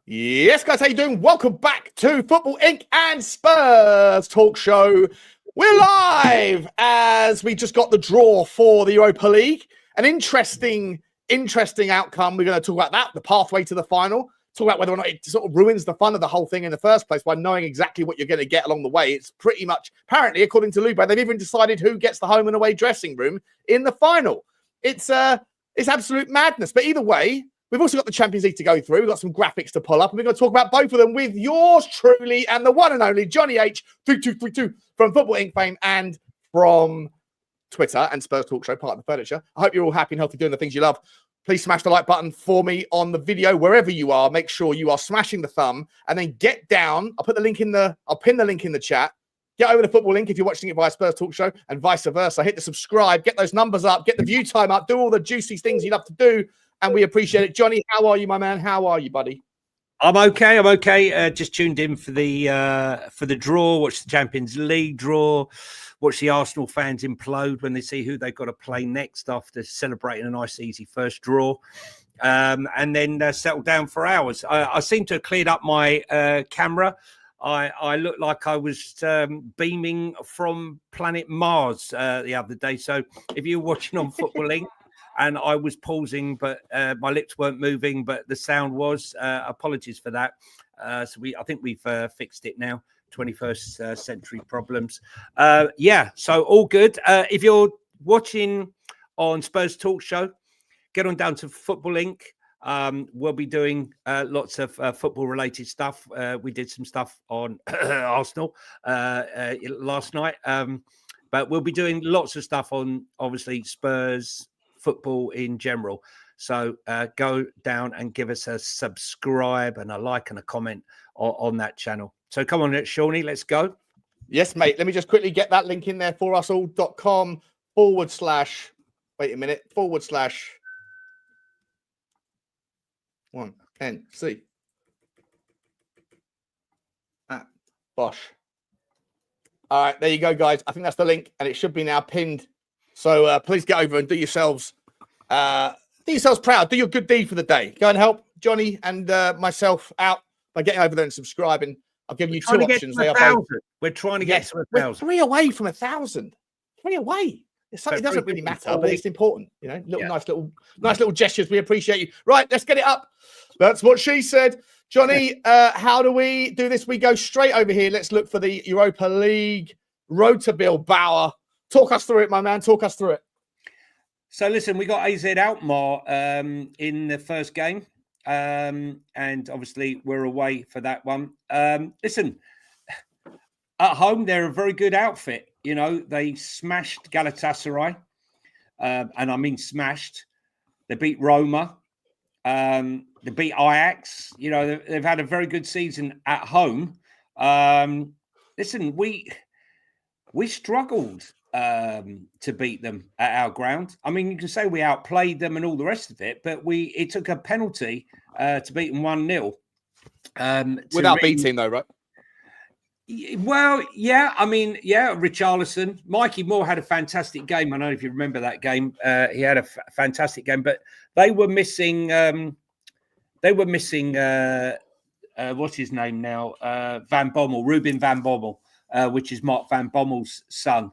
Yes, guys, how you doing? Welcome back to Football Inc. and Spurs Talk Show. We're live as we just got the draw for the Europa League. An interesting outcome. We're going to talk about that, the pathway to the final. Talk about whether or not it sort of ruins the fun of the whole thing in the first place by knowing exactly what you're going to get along the way. It's pretty much, apparently, according to Luba, they've even decided who gets the home and away dressing room in the final. It's absolute madness. But either way, we've also got the Champions League to go through. We've got some graphics to pull up, and we're going to talk about both of them with yours truly and the one and only Johnny H3232 from Football Inc. fame and from Twitter and Spurs Talk Show, part of the furniture. I hope you're all happy and healthy doing the things you love. Please smash the like button for me on the video wherever you are. Make sure you are smashing the thumb and then get down. I'll pin the link in the chat. Get over the Football Link if you're watching it via Spurs Talk Show and vice versa. Hit the subscribe, get those numbers up, get the view time up, do all the juicy things you love to do. And we appreciate it. Johnny, how are you, my man? How are you, buddy? I'm okay. Just tuned in for the draw, watch the Champions League draw, watch the Arsenal fans implode when they see who they've got to play next after celebrating a nice, easy first draw. And then settle down for hours. I seem to have cleared up my camera. I looked like I was beaming from planet Mars the other day. So if you're watching on Football Link, and I was pausing, but my lips weren't moving, but the sound was. Apologies for that. I think we've fixed it now. 21st century problems. So all good. If you're watching on Spurs Talk Show, get on down to Football Inc. We'll be doing lots of football-related stuff. We did some stuff on Arsenal last night, but we'll be doing lots of stuff on, obviously, Spurs, football in general. So go down and give us a subscribe and a like and a comment on that channel. So come on, Shawnee, let's go. Yes, mate. Let me just quickly get that link in there for us all.com/. Wait a minute. /1NC. Bosh. All right, there you go, guys. I think that's the link, and it should be now pinned. So please get over and do yourselves proud. Do your good deed for the day. Go and help Johnny and myself out by getting over there and subscribing. I've given you two options. We're trying to get to 1,000. We're 3 away from 1,000. 3 away. It doesn't really matter, but it's important. You know, nice little gestures. We appreciate you. Right, let's get it up. That's what she said. Johnny, how do we do this? We go straight over here. Let's look for the Europa League road to Bilbao. Talk us through it, my man. Talk us through it. So, listen, we got AZ Alkmaar in the first game. And obviously, we're away for that one. Listen, at home, they're a very good outfit. You know, they smashed Galatasaray. And I mean smashed. They beat Roma. They beat Ajax. You know, they've had a very good season at home. Listen, we struggled to beat them at our ground. I mean, you can say we outplayed them and all the rest of it, but it took a penalty to beat them 1-0. Without beating, though, right? Well, yeah. I mean, yeah, Richalison. Micky Moore had a fantastic game. I don't know if you remember that game. He had a fantastic game, but they were missing. What's his name now? Van Bommel, Ruben Van Bommel, which is Mark Van Bommel's son.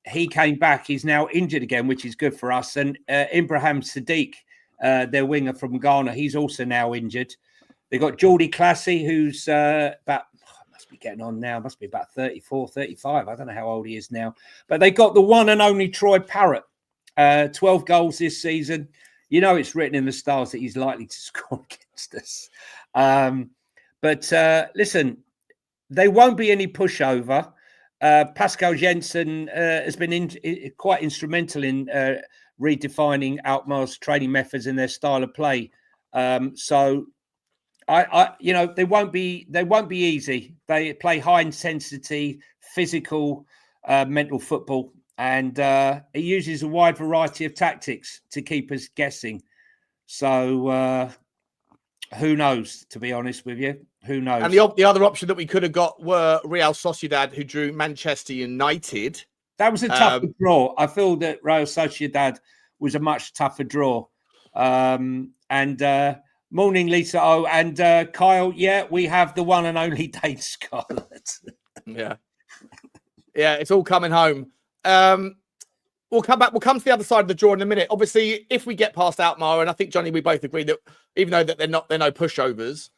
He came back. He's now injured again, which is good for us. And Ibrahim Sadiq, their winger from Ghana, he's also now injured. They got Geordie Classy, who's must be getting on now. Must be about 34, 35. I don't know how old he is now. But they got the one and only Troy Parrott, 12 goals this season. You know, it's written in the stars that he's likely to score against us. But listen, there won't be any pushover. Pascal Jensen has been quite instrumental in redefining Alkmaar's training methods and their style of play. So, they won't be easy. They play high intensity, physical, mental football, and it uses a wide variety of tactics to keep us guessing. So, who knows? To be honest with you. Who knows? And the other option that we could have got were Real Sociedad, who drew Manchester United. That was a tougher draw. I feel that Real Sociedad was a much tougher draw. And Morning, Lisa O. And Kyle, yeah, we have the one and only Dave Scarlett. Yeah. Yeah, it's all coming home. We'll come back. We'll come to the other side of the draw in a minute. Obviously, if we get past Alkmaar, and I think, Johnny, we both agree that even though that they're no pushovers,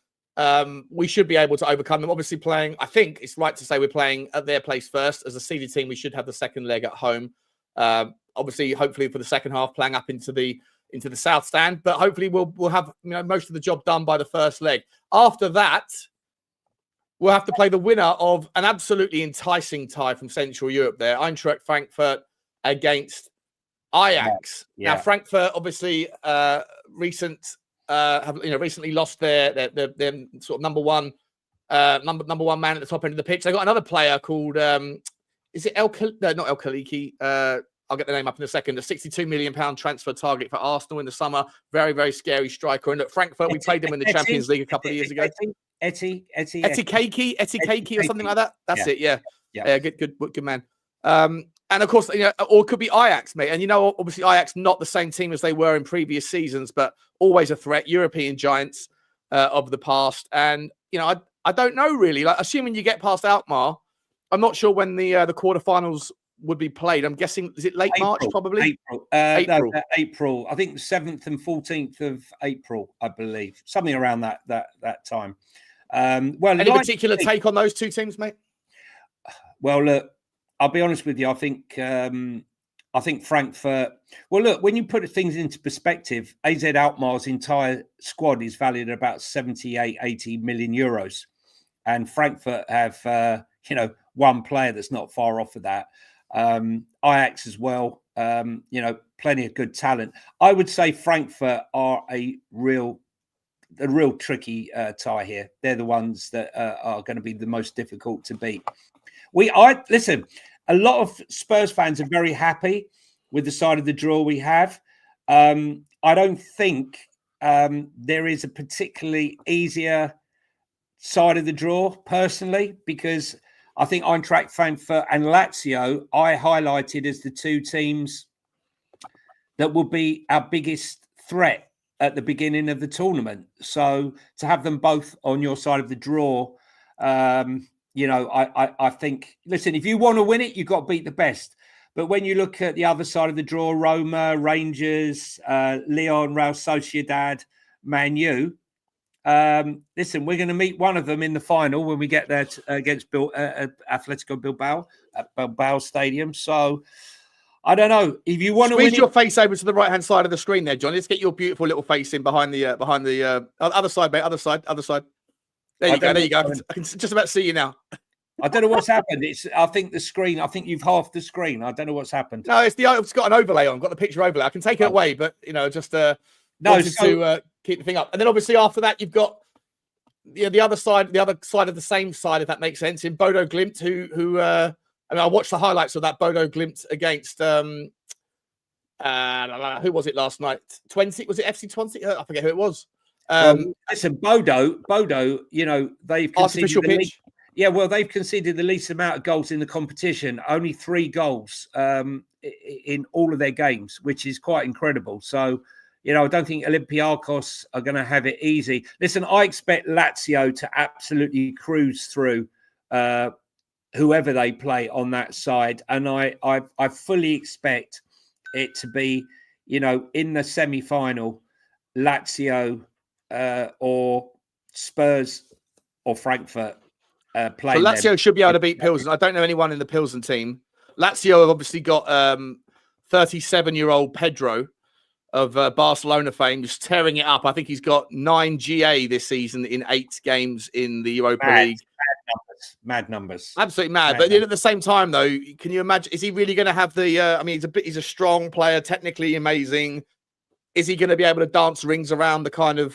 we should be able to overcome them. Obviously, playing, I think it's right to say we're playing at their place first. As a seeded team, we should have the second leg at home. Obviously, hopefully for the second half, playing up into the south stand. But hopefully, we'll have most of the job done by the first leg. After that, we'll have to play the winner of an absolutely enticing tie from Central Europe. There, Eintracht Frankfurt against Ajax. Yeah. Now, Frankfurt obviously recently lost their sort of number one man at the top end of the pitch. They got another player called is it not El Khaliki? I'll get the name up in a second. A £62 million transfer target for Arsenal in the summer. Very, very scary striker. And at Frankfurt, we played them in the Champions League a couple of years ago. Eti Keiki or something like that. That's it. Yeah. Yeah. Good man. And of course, or it could be Ajax, mate. And obviously Ajax not the same team as they were in previous seasons, but always a threat. European giants of the past. And I don't know really. Like, assuming you get past Alkmaar, I'm not sure when the quarterfinals would be played. I'm guessing, is it late March, probably? April. April. I think 7th and 14th of April, I believe. Something around that time. Well, any particular take on those two teams, mate? Well, look, I'll be honest with you. I think Frankfurt. Well, look, when you put things into perspective, AZ Alkmaar's entire squad is valued at about 78, 80 million euros. And Frankfurt have, one player that's not far off of that. Ajax as well, plenty of good talent. I would say Frankfurt are a real tricky tie here. They're the ones that are going to be the most difficult to beat. Listen, a lot of Spurs fans are very happy with the side of the draw we have. I don't think there is a particularly easier side of the draw, personally, because I think Eintracht Frankfurt and Lazio I highlighted as the two teams that will be our biggest threat at the beginning of the tournament. So to have them both on your side of the draw, I think, listen, if you want to win it, you've got to beat the best. But when you look at the other side of the draw, Roma, Rangers, Lyon, Real Sociedad, Man U, listen, we're going to meet one of them in the final when we get there against Atletico Bilbao at Bilbao Stadium. So I don't know if you want to squeeze your face over to the right hand side of the screen there, John. Let's get your beautiful little face in behind the other side, mate. Other side. There you go. I can just about see you now. I don't know what's happened. I think you've halved the screen. I don't know what's happened. No, it's got an overlay on. Got the picture overlay. I can take it away, but to keep the thing up. And then obviously after that, you've got the other side of the same side, if that makes sense, in Bodo Glimt, who I watched the highlights of that Bodo Glimt against who was it last night? 20? Was it FC 20? I forget who it was. Listen, Bodo, they've artificial pitch. They've conceded the least amount of goals in the competition, only 3 goals in all of their games, which is quite incredible. So, I don't think Olympiacos are going to have it easy. Listen, I expect Lazio to absolutely cruise through whoever they play on that side. And I fully expect it to be, in the semi-final, Lazio or Spurs or Frankfurt playing. So Lazio should be able to beat Pilsen. I don't know anyone in the Pilsen team. Lazio have obviously got 37-year-old Pedro of Barcelona fame, just tearing it up. I think he's got 9 GA this season in 8 games in the Europa League. Mad numbers. Absolutely mad. But at the same time, though, can you imagine, is he really going to have the, he's a strong player, technically amazing. Is he going to be able to dance rings around the kind of,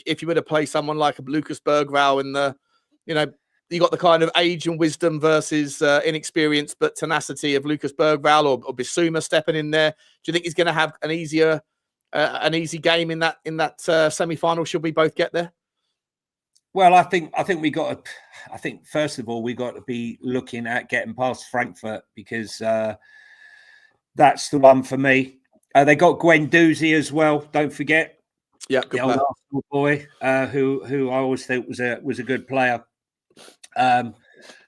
if you were to play someone like a Lucas Berghvall in the, you got the kind of age and wisdom versus inexperience, but tenacity of Lucas Berghvall or Bissouma stepping in there. Do you think he's going to have an easy game in that semi-final? Should we both get there? Well, I think first of all we got to be looking at getting past Frankfurt, because that's the one for me. They got Guendouzi as well. Don't forget. Yeah, good the old player. Arsenal boy, who I always thought was a good player.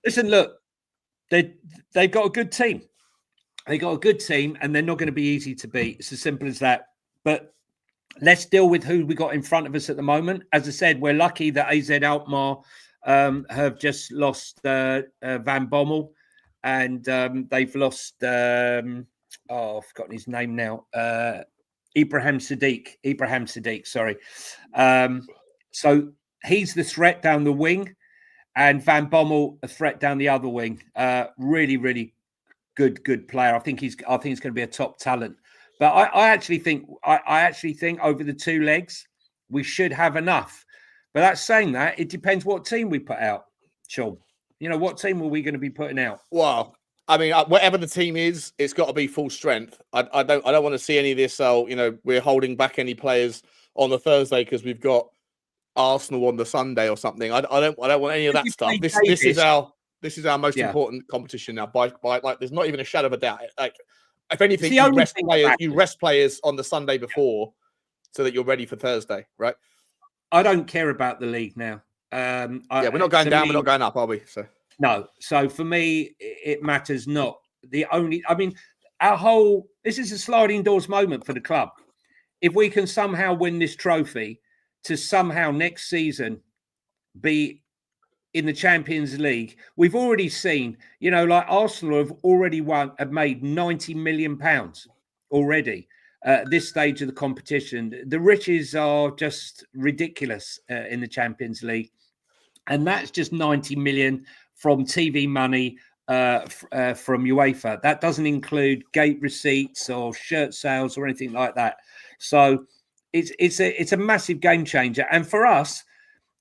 Listen, look, they've got a good team. They got a good team, and they're not going to be easy to beat. It's as simple as that. But let's deal with who we got in front of us at the moment. As I said, we're lucky that AZ Alkmaar have just lost Van Bommel, and they've lost I've forgotten his name now. Ibrahim Sadiq, sorry. So he's the threat down the wing, and Van Bommel a threat down the other wing. Really, really good player. I think he's going to be a top talent. But I actually think over the 2 legs we should have enough. But that's saying that it depends what team we put out, Sean. You know, what team are we going to be putting out? Well, I mean, whatever the team is, it's got to be full strength. I don't want to see any of this. We're holding back any players on the Thursday because we've got Arsenal on the Sunday or something. I don't want any of that stuff. This is our most important competition now. By like, there's not even a shadow of a doubt. Like, if anything, you rest players on the Sunday before so that you're ready for Thursday, right? I don't care about the league now. We're not going down, we're not going up, are we? So no. So for me, it matters not. This is a sliding doors moment for the club. If we can somehow win this trophy to somehow next season be in the Champions League, we've already seen, like Arsenal have made £90 million already at this stage of the competition. The riches are just ridiculous in the Champions League. And that's just 90 million from TV money from UEFA. That doesn't include gate receipts or shirt sales or anything like that. So it's a massive game changer. And for us,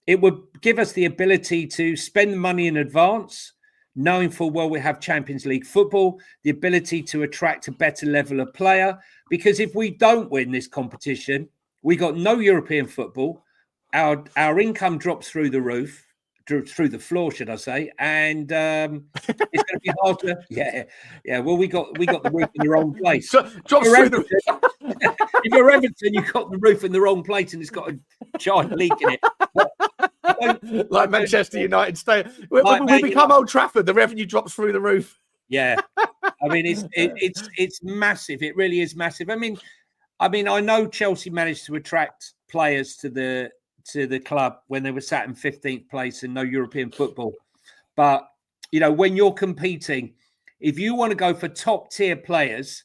it would give us the ability to spend the money in advance, knowing full well we have Champions League football, the ability to attract a better level of player. Because if we don't win this competition, we got no European football. Our income drops through the floor, should I say? And it's going to be hard to. Yeah. Well, we got the roof in the wrong place. If you're Everton, you've got the roof in the wrong place, and it's got a giant leak in it. Like Manchester United stay. When we become Old Trafford, the revenue drops through the roof. Yeah, I mean it's massive. It really is massive. I mean, I know Chelsea managed to attract players to the club when they were sat in 15th place and no European football. But when you're competing, if you want to go for top tier players,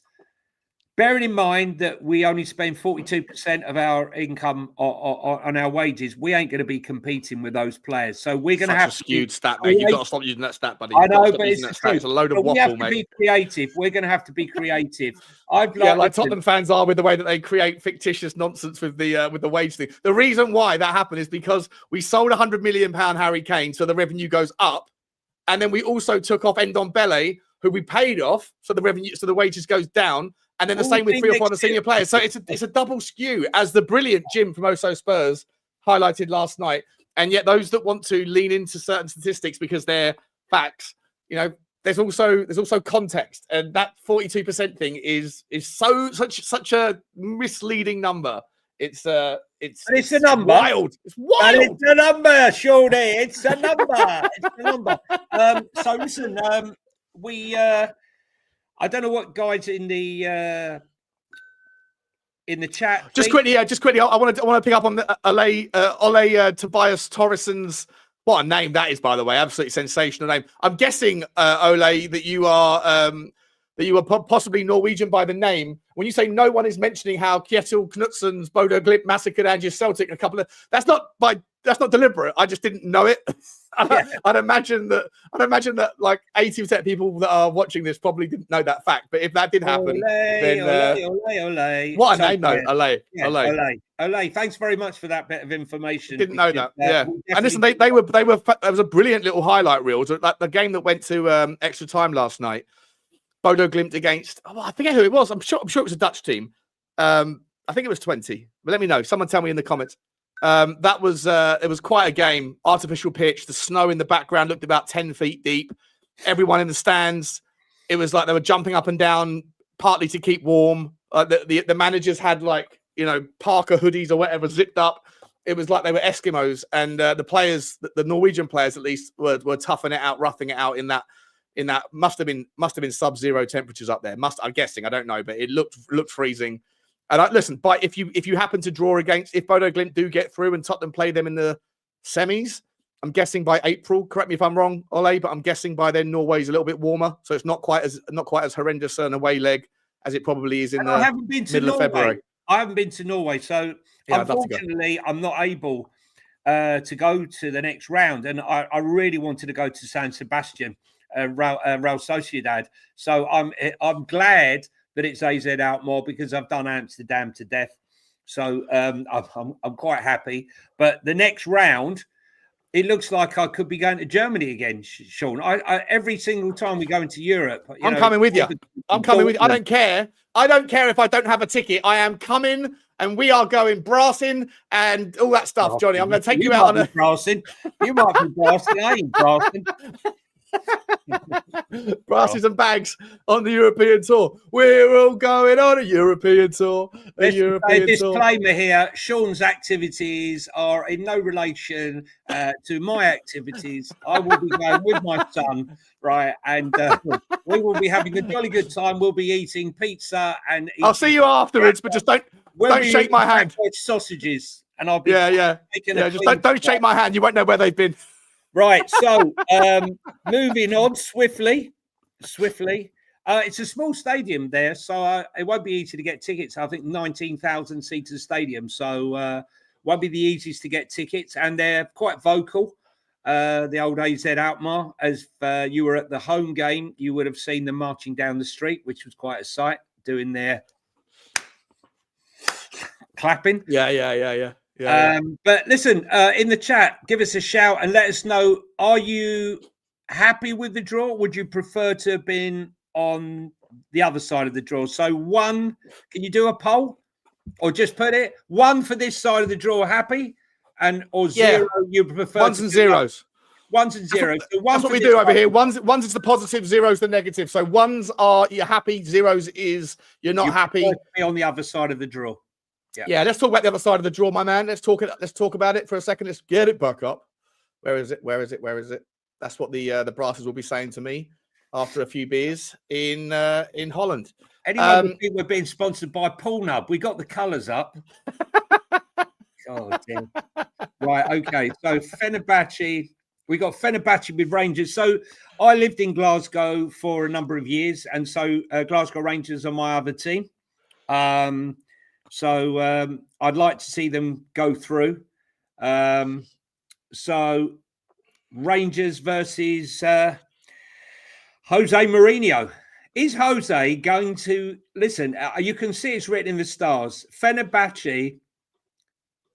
bearing in mind that we only spend 42% of our income on our wages, we ain't going to be competing with those players. So we're going to have a skewed stat, mate. You've got to stop using that stat, buddy. I know, but it's a load of waffle, we have to mate. be creative. We're going to have to be creative. Like Tottenham fans are with the way that they create fictitious nonsense with the wage thing. The reason why that happened is because we sold £100 million Harry Kane, so the revenue goes up, and then we also took off Ndombele, who we paid off, so the wages goes down. And then the same with 3 or 4 other senior players. So it's a double skew, as the brilliant Jim from Oso Spurs highlighted last night. And yet those that want to lean into certain statistics because they're facts, there's also context. And that 42% thing is such a misleading number. It's a number. Wild. It's wild. And it's a number, Shorty. It's a number. It's a number. So listen, I don't know what guys in the chat. Just quickly. I want to pick up on the Ole Tobias Torreson's. What a name that is, by the way! Absolutely sensational name. I'm guessing, Ole, that you are possibly Norwegian by the name. When you say no one is mentioning how Kjetil Knutsen's Bodo Glimt massacred Angers Celtic a couple of. That's not deliberate. I just didn't know it. I'd imagine that like 80% of people that are watching this probably didn't know that fact. But if that did happen, Ole. What a name, though, Ole. Ole. Thanks very much for that bit of information. Didn't know that. And listen, they were. There was a brilliant little highlight reel. Like the game that went to extra time last night. Bodo Glimt against. I forget who it was. I'm sure it was a Dutch team. I think it was 20. But let me know. Someone tell me in the comments. It was quite a game. Artificial pitch, the snow in the background looked about 10 feet deep. Everyone in the stands, it was like they were jumping up and down, partly to keep warm. The managers had like Parker hoodies or whatever zipped up. It was like they were Eskimos, and the players, the Norwegian players at least, were toughing it out, roughing it out in that must have been sub-zero temperatures up there. I'm guessing, I don't know, but it looked freezing. And listen, but if you happen to draw if Bodo Glimt do get through and Tottenham play them in the semis, I'm guessing by April. Correct me if I'm wrong, Ole, but I'm guessing by then Norway's a little bit warmer, so it's not quite as horrendous an away leg as it probably is in the middle of February. I haven't been to Norway, so unfortunately, I'm not able to go to the next round. And I really wanted to go to San Sebastian, Real Sociedad. So I'm glad that it's AZ Alkmaar because I've done Amsterdam to death. So I'm quite happy. But the next round, it looks like I could be going to Germany again, Sean. I every single time we go into Europe, I'm coming with you. I'm coming with you. I don't care. I don't care if I don't have a ticket. I am coming, and we are going brassing and all that stuff, Johnny. I'm going to take you out on a brassing. You might be brassing. I ain't brassing. Brasses and bags on the European tour. We're all going on a European tour. Disclaimer here: Sean's activities are in no relation to my activities. I will be going with my son, right? And we will be having a jolly good time. We'll be eating pizza and I'll see you afterwards, but just don't shake my hand. Sausages, and I'll be just don't shake my hand. You won't know where they've been. Right, so moving on swiftly. It's a small stadium there, so it won't be easy to get tickets. I think 19,000 seater stadium, so won't be the easiest to get tickets. And they're quite vocal. The old AZ Alkmaar, as you were at the home game, you would have seen them marching down the street, which was quite a sight, doing their clapping. Yeah. But listen, in the chat, give us a shout and let us know, are you happy with the draw? Would you prefer to have been on the other side of the draw? So can you do a poll or just put it 1 for this side of the draw, happy, or 0, you prefer ones and zeros. Ones and zeros. That's what we do over here. Ones is the positive, zeros the negative. So ones are you're happy, zeros is you're not happy. Be on the other side of the draw. Yeah, let's talk about the other side of the draw, my man. Let's talk about it for a second. Let's get it back up. Where is it? That's what the brasses will be saying to me after a few beers in Holland. Anyone would think we're being sponsored by Pornhub. We got the colours up. Oh, dear. Right, okay. So Fenerbahce, we got Fenerbahce with Rangers. So I lived in Glasgow for a number of years, and so Glasgow Rangers are my other team. So I'd like to see them go through. So Rangers versus Jose Mourinho. Is Jose going to listen? You can see it's written in the stars. Fenerbahce,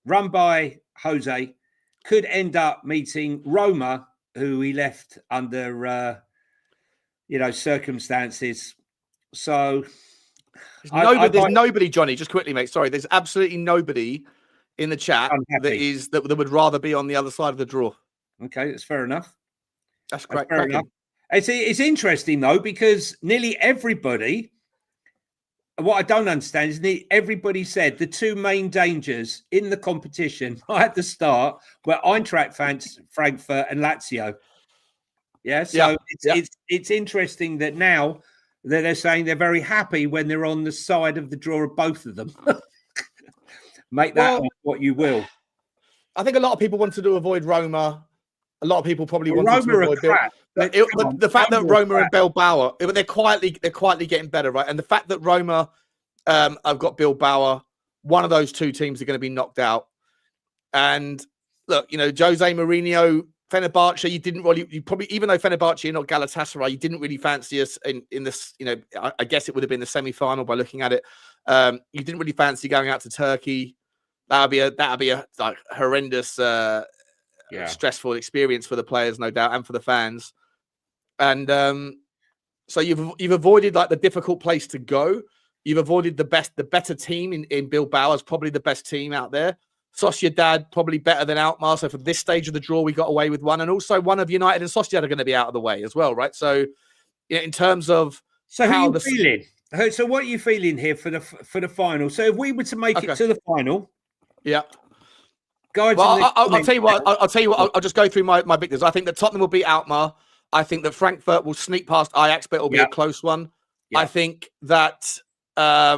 run by Jose, could end up meeting Roma, who he left under circumstances. So. There's nobody, Johnny, just quickly, mate. Sorry, there's absolutely nobody in the chat that would rather be on the other side of the draw. Okay, that's fair enough. That's great. Fair enough. It's interesting, though, because nearly everybody, what I don't understand is everybody said the two main dangers in the competition right at the start were Eintracht Frankfurt and Lazio. Yeah, so it's interesting that now they're saying they're very happy when they're on the side of the draw of both of them. Make that what you will. I think a lot of people wanted to avoid Roma. A lot of people probably wanted to avoid the fact that Roma and Bilbao, they're quietly getting better, right? And the fact that Roma have got Bilbao, one of those two teams are going to be knocked out. And look, Jose Mourinho, Fenerbahce, you probably, even though Fenerbahce are not Galatasaray, you didn't really fancy us in this, I guess it would have been the semi-final by looking at it. You didn't really fancy going out to Turkey. That'd be a like horrendous, stressful experience for the players, no doubt, and for the fans. And so you've avoided like the difficult place to go. You've avoided the better team in Bilbao as probably the best team out there. Sociedad probably better than Alkmaar. So for this stage of the draw, we got away with one, and also one of United and Sociedad are going to be out of the way as well, right? So in terms of how the feeling, So what are you feeling here for the final? So if we were to make it to the final, guys. Well, I'll tell you what. I'll tell you what. I'll just go through my victors. I think that Tottenham will beat Alkmaar. I think that Frankfurt will sneak past Ajax, but it'll be a close one. I think that. I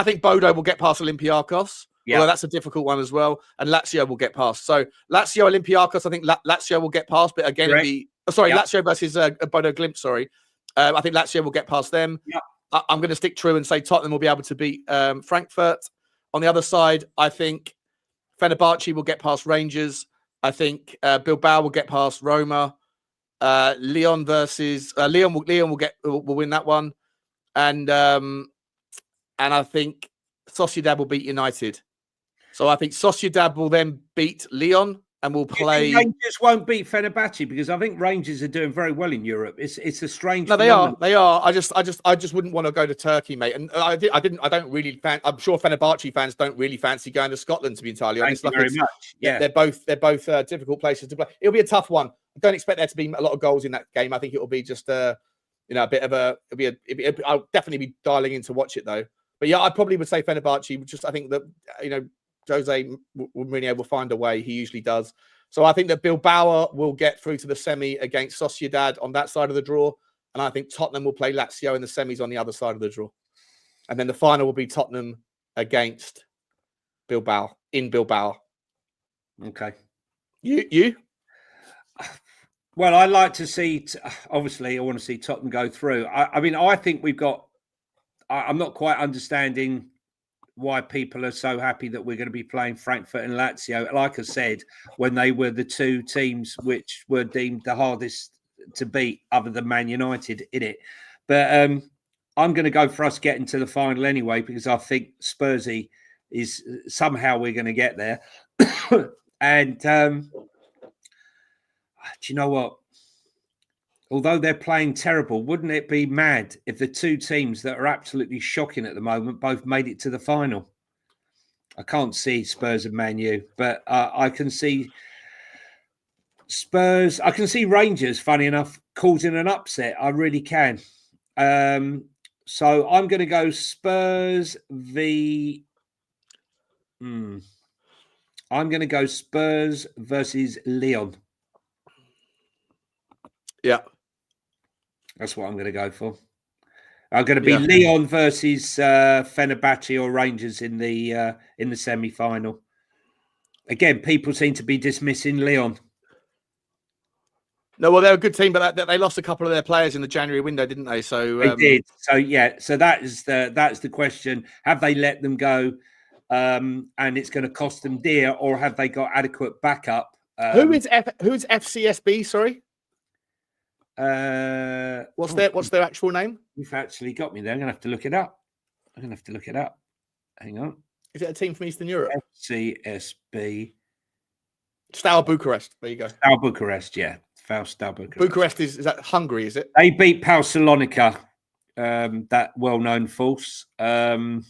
think Bodo will get past Olympiacos. Yeah, although that's a difficult one as well. And Lazio will get past. So Lazio, Olympiacos. I think Lazio will get past, but again, it'll be Lazio versus Bodo Glimt. Sorry, I think Lazio will get past them. Yeah. I'm going to stick true and say Tottenham will be able to beat Frankfurt. On the other side, I think Fenerbahce will get past Rangers. I think Bilbao will get past Roma. Lyon versus Lyon will win that one, and I think Sociedad will beat United. So I think Sociedad will then beat Lyon and will play. Rangers won't beat Fenerbahce because I think Rangers are doing very well in Europe. It's a strange. No, they are. They are. I just wouldn't want to go to Turkey, mate. And I don't really. I'm sure Fenerbahce fans don't really fancy going to Scotland, to be entirely honest. Thank you very much. Yeah, they're both difficult places to play. It'll be a tough one. I don't expect there to be a lot of goals in that game. I think it will be just a bit of a. I'll definitely be dialing in to watch it though. But yeah, I probably would say Fenerbahce. Just I think that Jose Mourinho will find a way. He usually does. So I think that Bilbao will get through to the semi against Sociedad on that side of the draw. And I think Tottenham will play Lazio in the semis on the other side of the draw. And then the final will be Tottenham against Bilbao in Bilbao. Okay. You? Well, I like to see, obviously, I want to see Tottenham go through. I mean, I think we've got, I'm not quite understanding why people are so happy that we're going to be playing Frankfurt and Lazio. Like I said, when they were the two teams which were deemed the hardest to beat other than Man United in it. But I'm going to go for us getting to the final anyway, because I think Spursy is somehow we're going to get there. And do you know what? Although they're playing terrible, wouldn't it be mad if the two teams that are absolutely shocking at the moment both made it to the final? I can't see Spurs and Man U, but I can see Spurs. I can see Rangers, funny enough, causing an upset. I really can. So I'm going to go Spurs v. I'm going to go Spurs versus Lyon. Yeah. That's what I'm going to go for. I'm going to be Lyon versus Fenerbahce or Rangers in the semi-final. Again, people seem to be dismissing Lyon. No, well, they're a good team, but they lost a couple of their players in the January window, didn't they? So they did. So yeah. So that's the question: have they let them go, and it's going to cost them dear, or have they got adequate backup? Who's FCSB? Sorry. What's their actual name? You've actually got me there. I'm gonna have to look it up. Hang on. Is it a team from Eastern Europe? FCSB. Steaua Bucharest. There you go. Steaua Bucharest, yeah. Steaua Bucharest. Bucharest is that Hungary, is it? They beat Pau Salonika, that well-known force. Steaua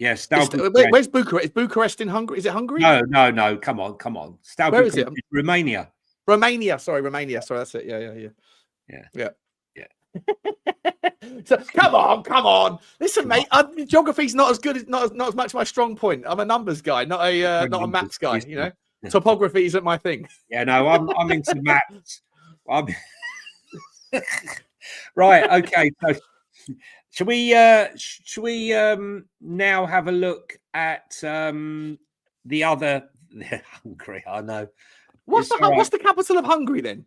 Bucharest. Where's Bucharest? Is Bucharest in Hungary? Is it Hungary? No. Come on. Steaua Where is it? Romania. Romania. Sorry, that's it. Yeah. So come on. Listen, mate. Geography's not as good as not as much my strong point. I'm a numbers guy, not a maths guy. You know, topography isn't my thing. Yeah, no, I'm into maths. Right. Okay. So, should we now have a look at the other Hungary? I know. What's the capital of Hungary then?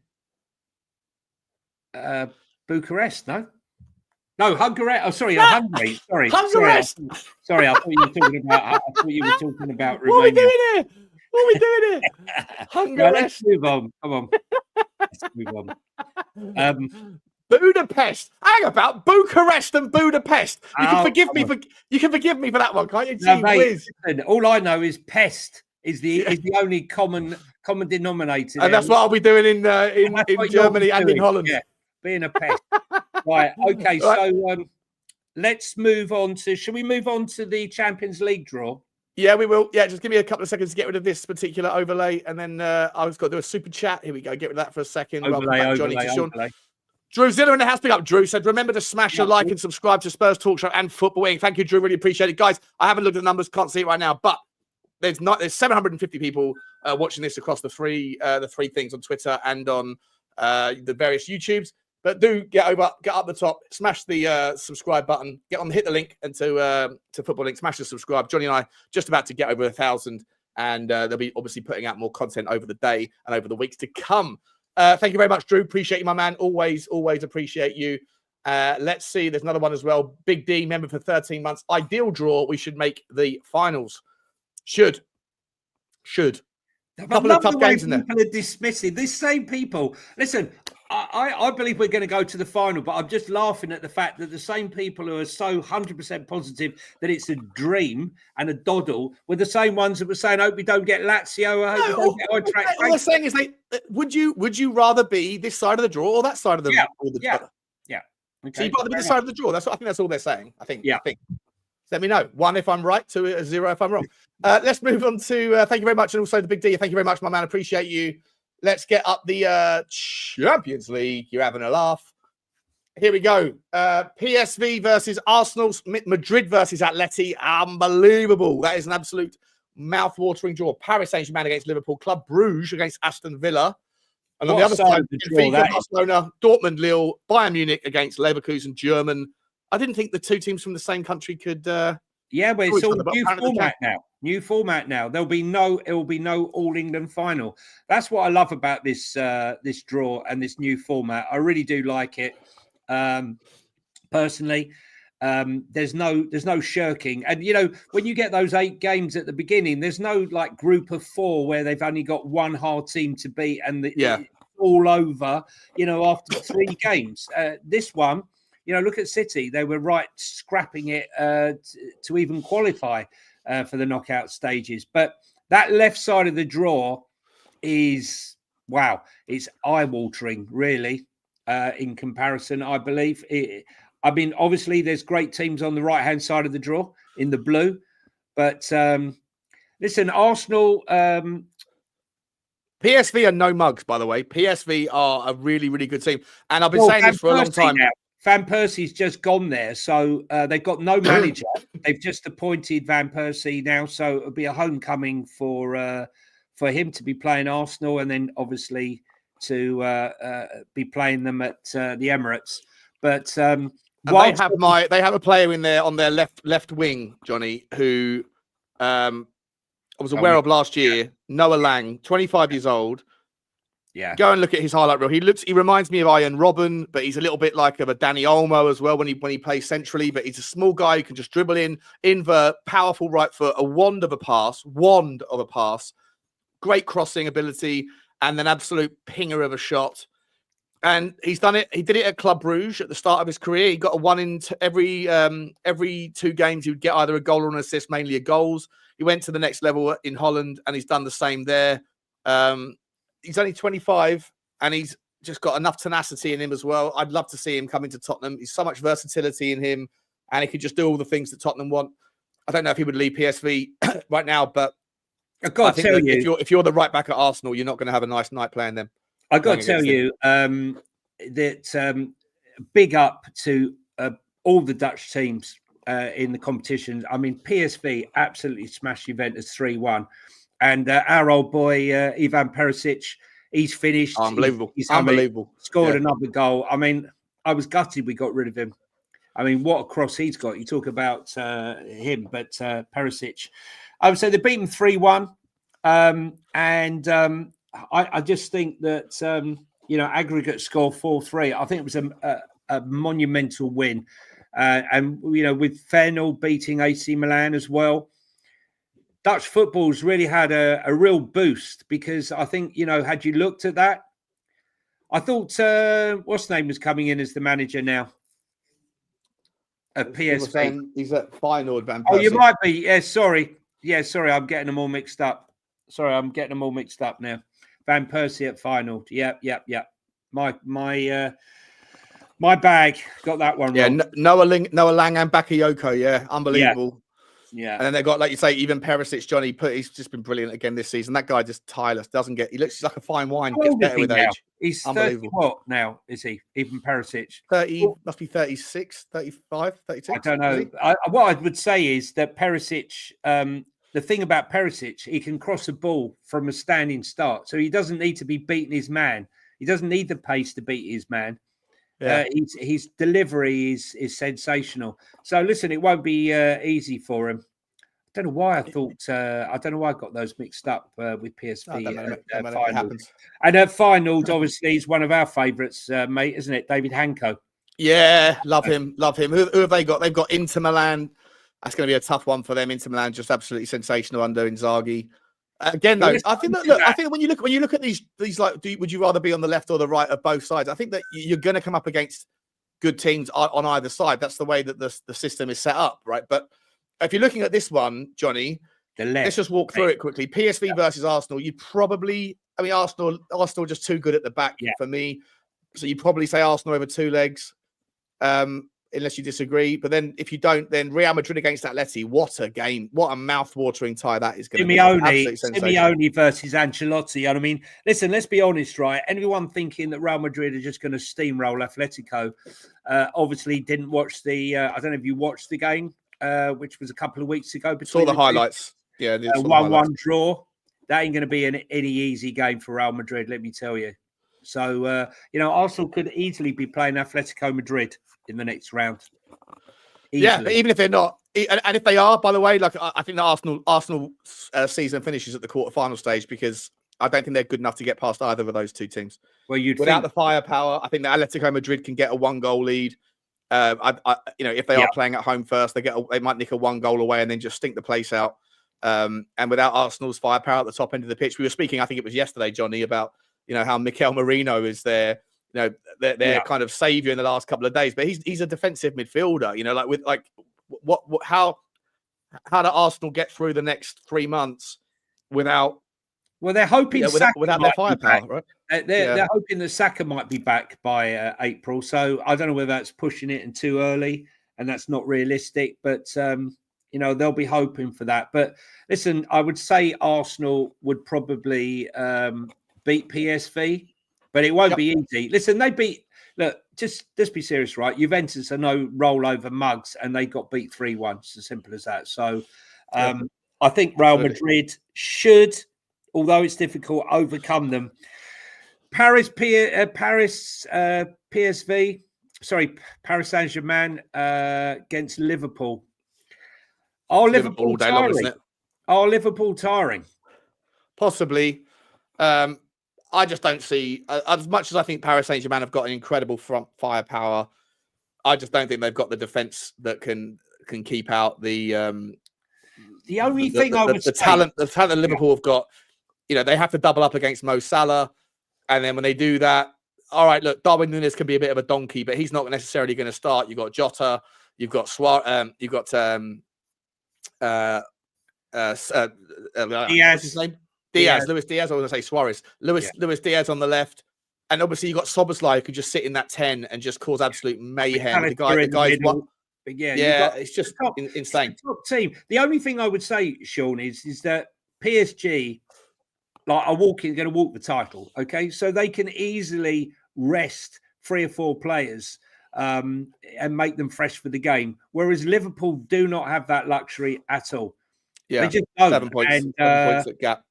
Bucharest, no, Hungary. Oh, sorry, Hungary. Sorry, sorry. I thought you were talking about. Romania. What are we doing here? Hungary. Let's move on. Come on. Let's move on. Budapest. Hang about Bucharest and Budapest. You can forgive me for that one, can't you? No, mate, listen, all I know is pest is the only common denominator, and that's what I'll be doing in Germany and in Holland. Yeah, being a pest. Right. Okay. Right. So let's move on to. Shall we move on to the Champions League draw? Yeah, we will. Yeah, just give me a couple of seconds to get rid of this particular overlay, and then I've got to do a super chat. Here we go. Get rid of that for a second. Overlay. Drew Zilla in the house, pick up. Drew said, remember to smash a like and subscribe to Spurs Talk Show and Football Inc. Thank you, Drew. Really appreciate it. Guys, I haven't looked at the numbers, can't see it right now, but there's 750 people watching this across the three things on Twitter and on the various YouTubes. But do get up the top, smash the subscribe button, hit the link and to Football Inc. Smash the subscribe. Johnny and I just about to get over 1,000, and they'll be obviously putting out more content over the day and over the weeks to come. Thank you very much, Drew. Appreciate you, my man. Always appreciate you. Let's see. There's another one as well. Big D, member for 13 months. Ideal draw. We should make the finals. Should. A couple of tough games in there. People are dismissing these same people. Listen, I believe we're going to go to the final, but I'm just laughing at the fact that the same people who are so 100% positive that it's a dream and a doddle were the same ones that were saying, I hope we don't get Lazio. I hope we don't get Eintracht. All they're saying is, would you rather be this side of the draw or that side of the draw? Yeah. Okay. So you'd rather be this side of the draw. I think that's all they're saying. I think. Let me know. 1 if I'm right, 2 0 if I'm wrong. Let's move on to thank you very much, and also the Big D. Thank you very much, my man. Appreciate you. Let's get up the Champions League. You're having a laugh. Here we go. PSV versus Arsenal. Madrid versus Atleti. Unbelievable. That is an absolute mouth-watering draw. Paris Saint-Germain against Liverpool. Club Brugge against Aston Villa. And on the other side, Benfica, Barcelona, Dortmund, Lille, Bayern Munich against Leverkusen, German. I didn't think the two teams from the same country could. But it's all new format now. It will be no All England final. That's what I love about this this draw and this new format. I really do like it. Personally, there's no shirking, and when you get those 8 games at the beginning, there's no like group of 4 where they've only got one hard team to beat and it's all over. After 3 games, this one. Look at City. They were right scrapping it to even qualify for the knockout stages. But that left side of the draw is, wow, it's eye-watering, really, in comparison, I believe. Obviously, there's great teams on the right-hand side of the draw in the blue. But, listen, Arsenal... PSV are no mugs, by the way. PSV are a really, really good team. And I've been saying this for a long time. Now. Van Persie's just gone there, so they've got no manager. They've just appointed Van Persie now, so it'll be a homecoming for him to be playing Arsenal, and then obviously to be playing them at the Emirates. But they have a player in there on their left wing, Johnny, who I was aware of last year. Noah Lang, 25 years old. Yeah, go and look at his highlight reel. He reminds me of Ian Robben, but he's a little bit like a Danny Olmo as well when he plays centrally. But he's a small guy who can just dribble invert, powerful right foot, a wand of a pass, great crossing ability, and an absolute pinger of a shot. And he's done it. He did it at Club Brugge at the start of his career. He got a 1 in every 2 games. He would get either a goal or an assist, mainly a goals. He went to the next level in Holland, and he's done the same there. He's only 25 and he's just got enough tenacity in him as well. I'd love to see him come into Tottenham. He's so much versatility in him and he could just do all the things that Tottenham want. I don't know if he would leave PSV right now, but I've got to tell you, if you're the right back at Arsenal, you're not going to have a nice night playing them. I've got to tell you that big up to all the Dutch teams in the competition. I mean, PSV absolutely smashed Juventus 3-1. And our old boy, Ivan Perisic, he's finished. Unbelievable. He's unbelievable. Scored another goal. I mean, I was gutted we got rid of him. I mean, what a cross he's got. You talk about him, but Perisic. I would say they beat him 3-1. I just think that, aggregate score 4-3. I think it was a monumental win. And, with Feyenoord beating AC Milan as well. Dutch football's really had a real boost because I think, had you looked at that, I thought, what's his name was coming in as the manager now at PSV. He's at Feyenoord, Van Persie. Oh, you might be. Yeah, sorry. I'm getting them all mixed up. now. Van Persie at Feyenoord. Yep. My bag got that one wrong. Noah Lang and Bakayoko. Yeah, unbelievable. Yeah. And then they've got, like you say, even Perisic, Johnny, he's just been brilliant again this season. That guy just tireless, he looks like a fine wine, How gets old is better he with now? age. He's 30 Unbelievable. what now, is he? Even Perisic? 30, must be 36, 35, 36. I don't know. What I would say is that Perisic, the thing about Perisic, he can cross a ball from a standing start. So he doesn't need to be beating his man. He doesn't need the pace to beat his man. Yeah. His delivery is sensational. So listen, it won't be easy for him. I don't know why I thought. I don't know why I got those mixed up with PSV finals. And at finals, obviously, is one of our favourites, mate, isn't it? David Hanko. Yeah, love him. Who have they got? They've got Inter Milan. That's going to be a tough one for them. Inter Milan just absolutely sensational under Inzaghi. Again, though, I think that I think when you look at these like, would you rather be on the left or the right of both sides? I think that you're going to come up against good teams on either side. That's the way that the system is set up, right? But if you're looking at this one, Johnny, let's just walk through it quickly. PSV versus Arsenal. You'd probably, Arsenal are just too good at the back for me. So you'd probably say Arsenal over two legs, unless you disagree. But then if you don't, then Real Madrid against Atleti. What a game. What a mouth-watering tie that is going to be. Simeone versus Ancelotti. And I mean, listen, let's be honest, right? Anyone thinking that Real Madrid are just going to steamroll Atletico obviously didn't watch the, I don't know if you watched the game, which was a couple of weeks ago. Saw the highlights. Yeah, 1-1 draw. That ain't going to be any easy game for Real Madrid, let me tell you. So, Arsenal could easily be playing Atletico Madrid in the next round. Easily. Yeah, even if they're not. And if they are, by the way, like I think the Arsenal season finishes at the quarterfinal stage because I don't think they're good enough to get past either of those two teams. Well, without the firepower, I think that Atletico Madrid can get a 1-goal lead. If they are playing at home first, they might nick a 1-goal away and then just stink the place out. And without Arsenal's firepower at the top end of the pitch, we were speaking, I think it was yesterday, Johnny, about how Mikel Merino is their kind of savior in the last couple of days, but he's a defensive midfielder. How do Arsenal get through the next 3 months without? Well, they're hoping without their firepower, right? They're hoping that Saka might be back by April. So I don't know whether that's pushing it in too early, and that's not realistic. But they'll be hoping for that. But listen, I would say Arsenal would probably beat PSV, but it won't be easy. Listen, let's be serious, right? Juventus are no rollover mugs, and they got beat 3-1. It's as simple as that. So I think Real Madrid should, although it's difficult, overcome them. Paris Saint-Germain against Liverpool. Are Liverpool all day long, isn't it? Are Liverpool tiring? Possibly. I just don't see, as much as I think Paris Saint-Germain have got an incredible front firepower, I just don't think they've got the defense that can keep out the talent Liverpool have got. They have to double up against Mo Salah, and then when they do that, all right, look, Darwin Núñez can be a bit of a donkey, but he's not necessarily going to start. You've got Jota, you've got you've got Diaz. His name? Diaz, Luis Diaz. I was going to say Suarez. Luis Diaz on the left, and obviously you got Szoboszlai who could just sit in that 10 and just cause absolute mayhem. The guy's what? It's just insane. Top team. The only thing I would say, Sean, is that PSG are going to walk the title. Okay, so they can easily rest 3 or 4 players and make them fresh for the game, whereas Liverpool do not have that luxury at all. Yeah, they just don't. 7 points. And, 7 points at gap.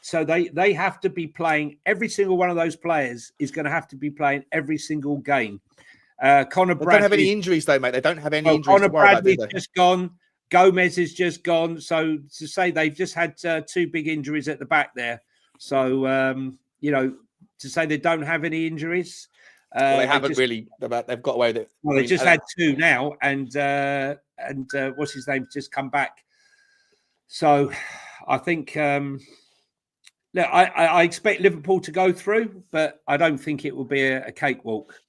So they have to be playing. Every single one of those players is going to have to be playing every single game. Conor Bradley don't have any injuries though, mate. They don't have any injuries. Conor Bradley's just gone. Gomez is just gone. So to say they've just had 2 big injuries at the back there. So to say they don't have any injuries. They haven't really. They've got away with it. Well, they just had 2 now, and what's his name just come back. So I think I expect Liverpool to go through, but I don't think it will be a cakewalk.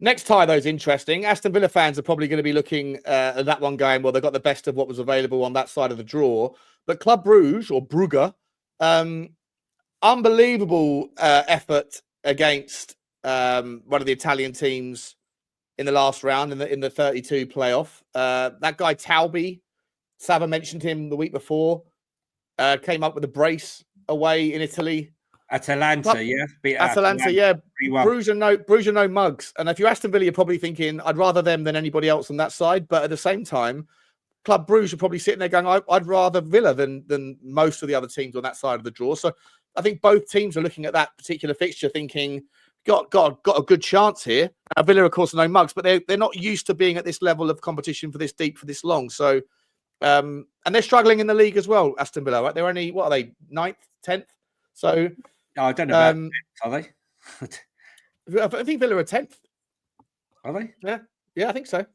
Next tie, though, is interesting. Aston Villa fans are probably going to be looking at that one going, well, they got the best of what was available on that side of the draw. But Club Brugge, or Brugge, unbelievable effort against one of the Italian teams in the last round in the 32 playoff. That guy Taubi Sava mentioned him the week before. Came up with a brace away in Italy. Atalanta, yeah. Beat Atalanta, yeah. 3-1. Bruges are no mugs. And if you're Aston Villa, you're probably thinking, I'd rather them than anybody else on that side. But at the same time, Club Bruges are probably sitting there going, I'd rather Villa than most of the other teams on that side of the draw. So I think both teams are looking at that particular fixture thinking, got a good chance here. Villa, of course, are no mugs, but they're not used to being at this level of competition for this deep, for this long. So, and they're struggling in the league as well, Aston Villa, right? They're only, what are they, 9th, 10th? So... I don't know about are they? I think Villa are 10th. Are they? Yeah, I think so.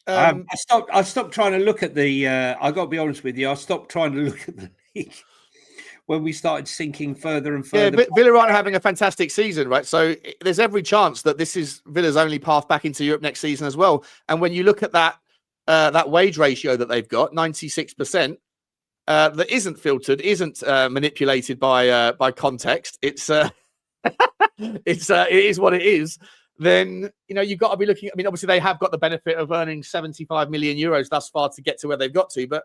I stopped trying to look at the. I got to be honest with you. I stopped trying to look at the league when we started sinking further and further. Yeah, Villa aren't having a fantastic season, right? So there's every chance that this is Villa's only path back into Europe next season as well. And when you look at that wage ratio that they've got, 96%. That isn't filtered, isn't manipulated by context. It is what it is. Then you've got to be looking. I mean, obviously they have got the benefit of earning 75 million euros thus far to get to where they've got to, but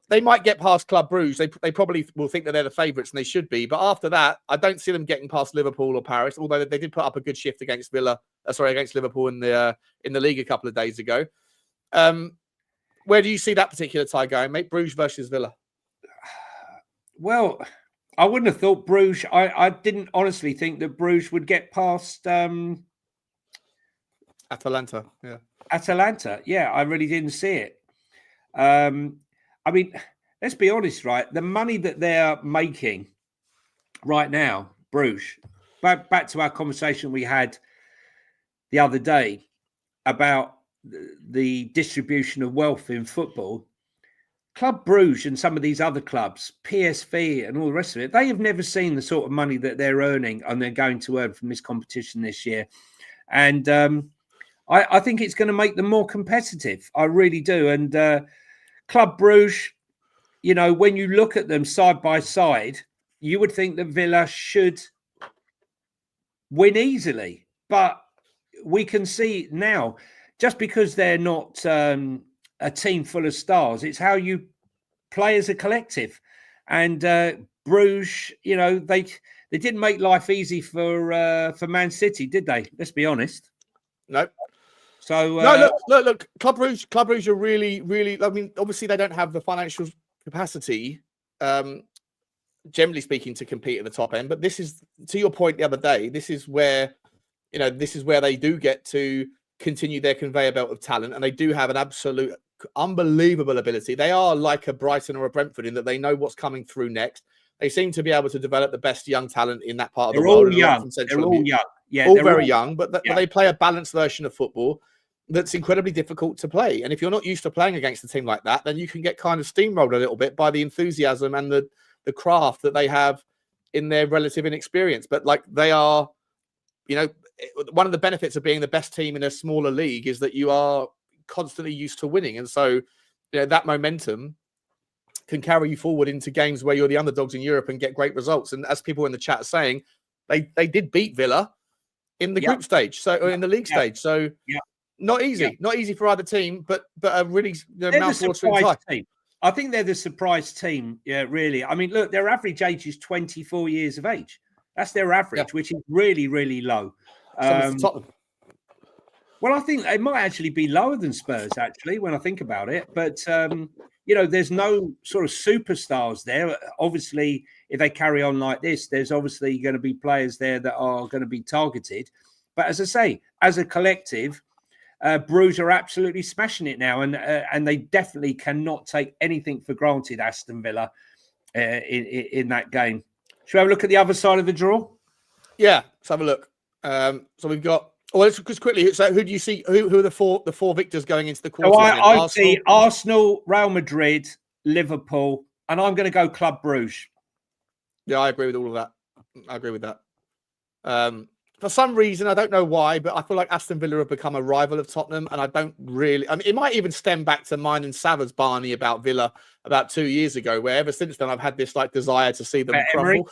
they might get past Club Bruges. They probably will think that they're the favourites, and they should be. But after that, I don't see them getting past Liverpool or Paris. Although they did put up a good shift against against Liverpool in the league a couple of days ago. Where do you see that particular tie going, mate? Bruges versus Villa. Well, I wouldn't have thought Bruges. I didn't honestly think that Bruges would get past Atalanta. Yeah, Atalanta. Yeah, I really didn't see it. I mean, let's be honest, right? The money that they're making right now, Bruges. Back to our conversation we had the other day about the distribution of wealth in football. Club Bruges and some of these other clubs, PSV and all the rest of it, they have never seen the sort of money that they're earning and they're going to earn from this competition this year. And I think it's going to make them more competitive. I really do. And Club Bruges, when you look at them side by side, you would think that Villa should win easily. But we can see now, just because they're not a team full of stars, it's how you play as a collective. And Bruges, they didn't make life easy for Man City, did they? Let's be honest. No. So no, look. Club Bruges are really, really. I mean, obviously they don't have the financial capacity, generally speaking, to compete at the top end. But this is, to your point the other day, this is where they do get to continue their conveyor belt of talent, and they do have an absolute unbelievable ability. They are like a Brighton or a Brentford in that they know what's coming through next. They seem to be able to develop the best young talent in that part of the world. They're all young. Yeah, all very young, but they play a balanced version of football that's incredibly difficult to play. And if you're not used to playing against a team like that, then you can get kind of steamrolled a little bit by the enthusiasm and the craft that they have in their relative inexperience. But like they are, one of the benefits of being the best team in a smaller league is that you are constantly used to winning. And so, that momentum can carry you forward into games where you're the underdogs in Europe and get great results. And as people in the chat are saying, they did beat Villa in the group stage, so in the league stage. So not easy for either team, but a really mouth-watering tie. Team. I think they're the surprise team. Yeah, really. I mean, look, their average age is 24 years of age. That's their average, which is really, really low. Tottenham. Well, I think it might actually be lower than Spurs, actually, when I think about it. But, there's no sort of superstars there. Obviously, if they carry on like this, there's obviously going to be players there that are going to be targeted. But as I say, as a collective, Bruges are absolutely smashing it now. And they definitely cannot take anything for granted, Aston Villa, in that game. Should we have a look at the other side of the draw? Yeah, let's have a look. So we've got. Well, let's just quickly. So, who do you see? Who are the four victors going into the quarter? So I see Arsenal, Real Madrid, Liverpool, and I'm going to go Club Bruges. Yeah, I agree with all of that. I agree with that. For some reason, I don't know why, but I feel like Aston Villa have become a rival of Tottenham, and I don't really. I mean, it might even stem back to mine and Sava's Barney about Villa about 2 years ago, where ever since then I've had this desire to see them crumble.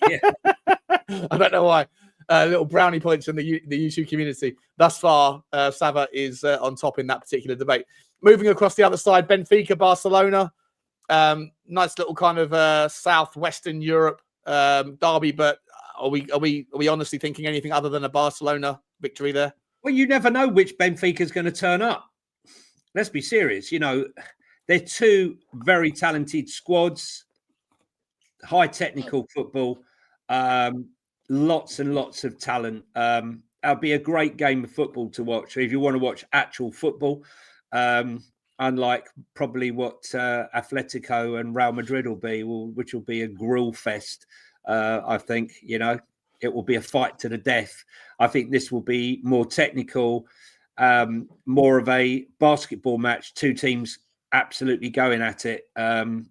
Yeah. I don't know why. Little brownie points from the YouTube community. Thus far, Sava is on top in that particular debate. Moving across the other side, Benfica, Barcelona. Nice little kind of southwestern Europe derby, but are we honestly thinking anything other than a Barcelona victory there? Well, you never know which Benfica is going to turn up. Let's be serious. You know, they're two very talented squads, high technical football, lots and lots of talent. It'll be a great game of football to watch. So if you want to watch actual football, unlike probably what Atletico and Real Madrid will be, which will be a grill fest, I think, you know, it will be a fight to the death. I think this will be more technical, more of a basketball match, two teams absolutely going at it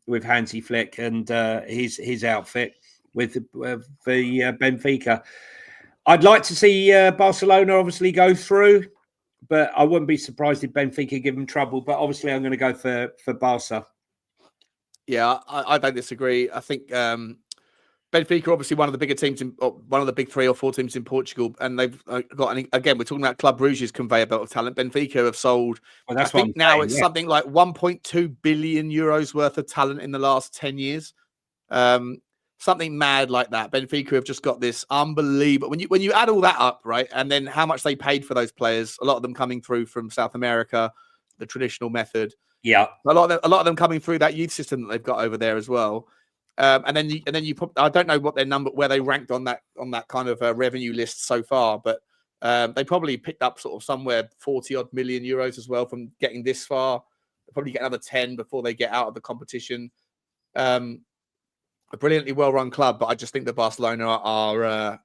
with Hansi Flick and his outfit with the Benfica. I'd like to see Barcelona obviously go through, but I wouldn't be surprised if Benfica give them trouble. But obviously, I'm going to go for Barca. Yeah, I don't disagree. I think Benfica are obviously one of the bigger teams, one of the big 3 or 4 teams in Portugal, and they've got. Again, we're talking about Club Brugge's conveyor belt of talent. Benfica have sold. Well, that's I think now it's something like 1.2 billion euros worth of talent in the last 10 years. Something mad like that. Benfica have just got this unbelievable. When you add all that up, right, and then how much they paid for those players, a lot of them coming through from South America, the traditional method. Yeah, a lot of them coming through that youth system that they've got over there as well. And then you I don't know what their number, where they ranked on that kind of revenue list so far, but they probably picked up sort of somewhere 40 odd million euros as well from getting this far. They'll probably get another 10 before they get out of the competition. A brilliantly well-run club, but I just think that Barcelona are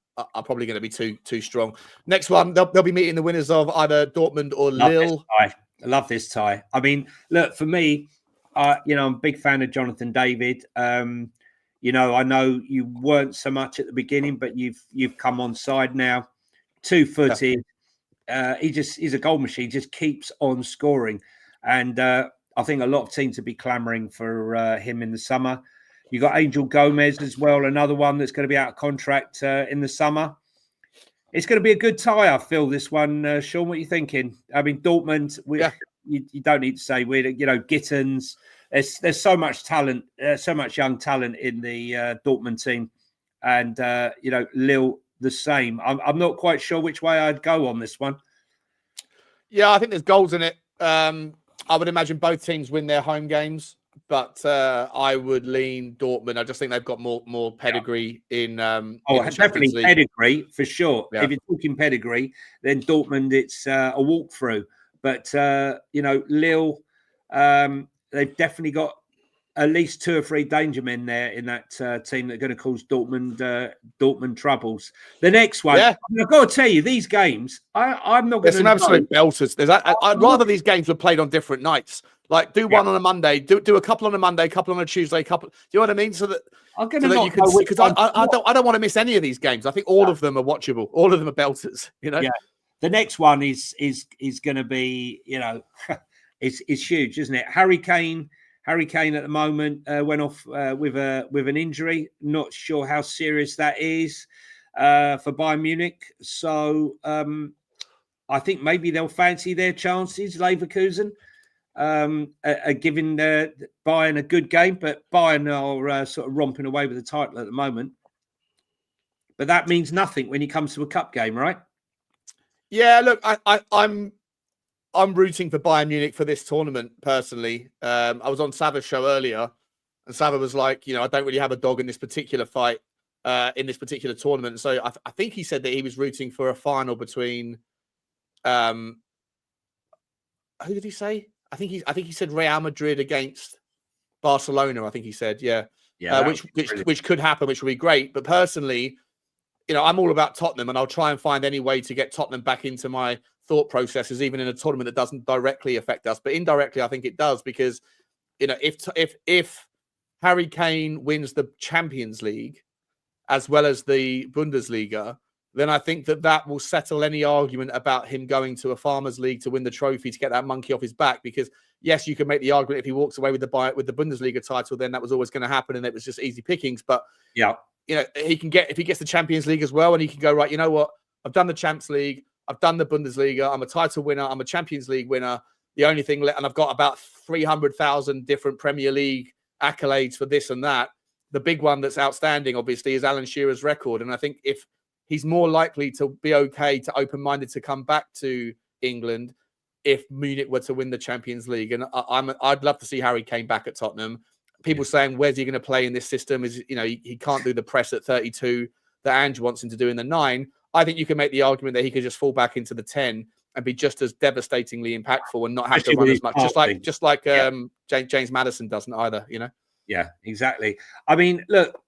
probably going to be too strong. Next one, they'll be meeting the winners of either Dortmund or Lille. I love this tie. I mean, look, for me, you know, I'm a big fan of Jonathan David. You know, I know you weren't so much at the beginning, but you've come on side now. 2-footed. Yeah. He's a goal machine. He just keeps on scoring, and I think a lot of teams will be clamouring for him in the summer. You got Angel Gomez as well, another one that's going to be out of contract in the summer. It's going to be a good tie, I feel, this one. Sean, what are you thinking? I mean, Dortmund, you don't need to say we're, you know, Gittins. There's so much talent, so much young talent in the Dortmund team, and you know, Lille the same. I'm not quite sure which way I'd go on this one. Yeah, I think there's goals in it. I would imagine both teams win their home games, but I would lean Dortmund. I just think they've got more pedigree in. Definitely pedigree for sure. Yeah. If you're talking pedigree, then Dortmund, it's a walkthrough. But you know, Lille, they've definitely got at least 2 or 3 danger men there in that team that are going to cause Dortmund troubles. The next one, I've got to tell you, these games, I'm not going to. There's some absolute belters. I'd rather these games were played on different nights. Like do one on a Monday, do a couple on a Monday, couple on a Tuesday, couple. Do you know what I mean? So that you can see, because I don't want to miss any of these games. I think all of them are watchable. All of them are belters. You know. Yeah. The next one is going to be, you know, it's huge, isn't it? Harry Kane at the moment went off with an injury. Not sure how serious that is for Bayern Munich. So I think maybe they'll fancy their chances. Leverkusen are giving Bayern a good game, but Bayern are sort of romping away with the title at the moment. But that means nothing when it comes to a cup game, right? Yeah, look, I'm rooting for Bayern Munich for this tournament personally. I was on Sava's show earlier, and Sava was like, you know, I don't really have a dog in this particular fight, in this particular tournament. So I think he said that he was rooting for a final between, who did he say? I think he said Real Madrid against Barcelona. I think he said, which could happen, which would be great. But personally, you know, I'm all about Tottenham, and I'll try and find any way to get Tottenham back into my thought processes, even in a tournament that doesn't directly affect us, but indirectly, I think it does, because, you know, if Harry Kane wins the Champions League as well as the Bundesliga, then I think that will settle any argument about him going to a Farmers League to win the trophy to get that monkey off his back. Because yes, you can make the argument if he walks away with the Bundesliga title, then that was always going to happen, and it was just easy pickings. But yeah, you know, if he gets the Champions League as well, and he can go, right, you know what, I've done the Champions League, I've done the Bundesliga, I'm a title winner, I'm a Champions League winner. the only thing, and I've got about 300,000 different Premier League accolades for this and that. The big one that's outstanding, obviously, is Alan Shearer's record. And I think if he's more likely to be okay, to open-minded to come back to England if Munich were to win the Champions League. And I'd love to see Harry Kane back at Tottenham. People saying, where's he going to play in this system? Is, you know, he can't do the press at 32 that Ange wants him to do in the 9. I think you can make the argument that he could just fall back into the 10 and be just as devastatingly impactful and not have to run as much. Just like James Maddison doesn't either, you know? Yeah, exactly. I mean, look,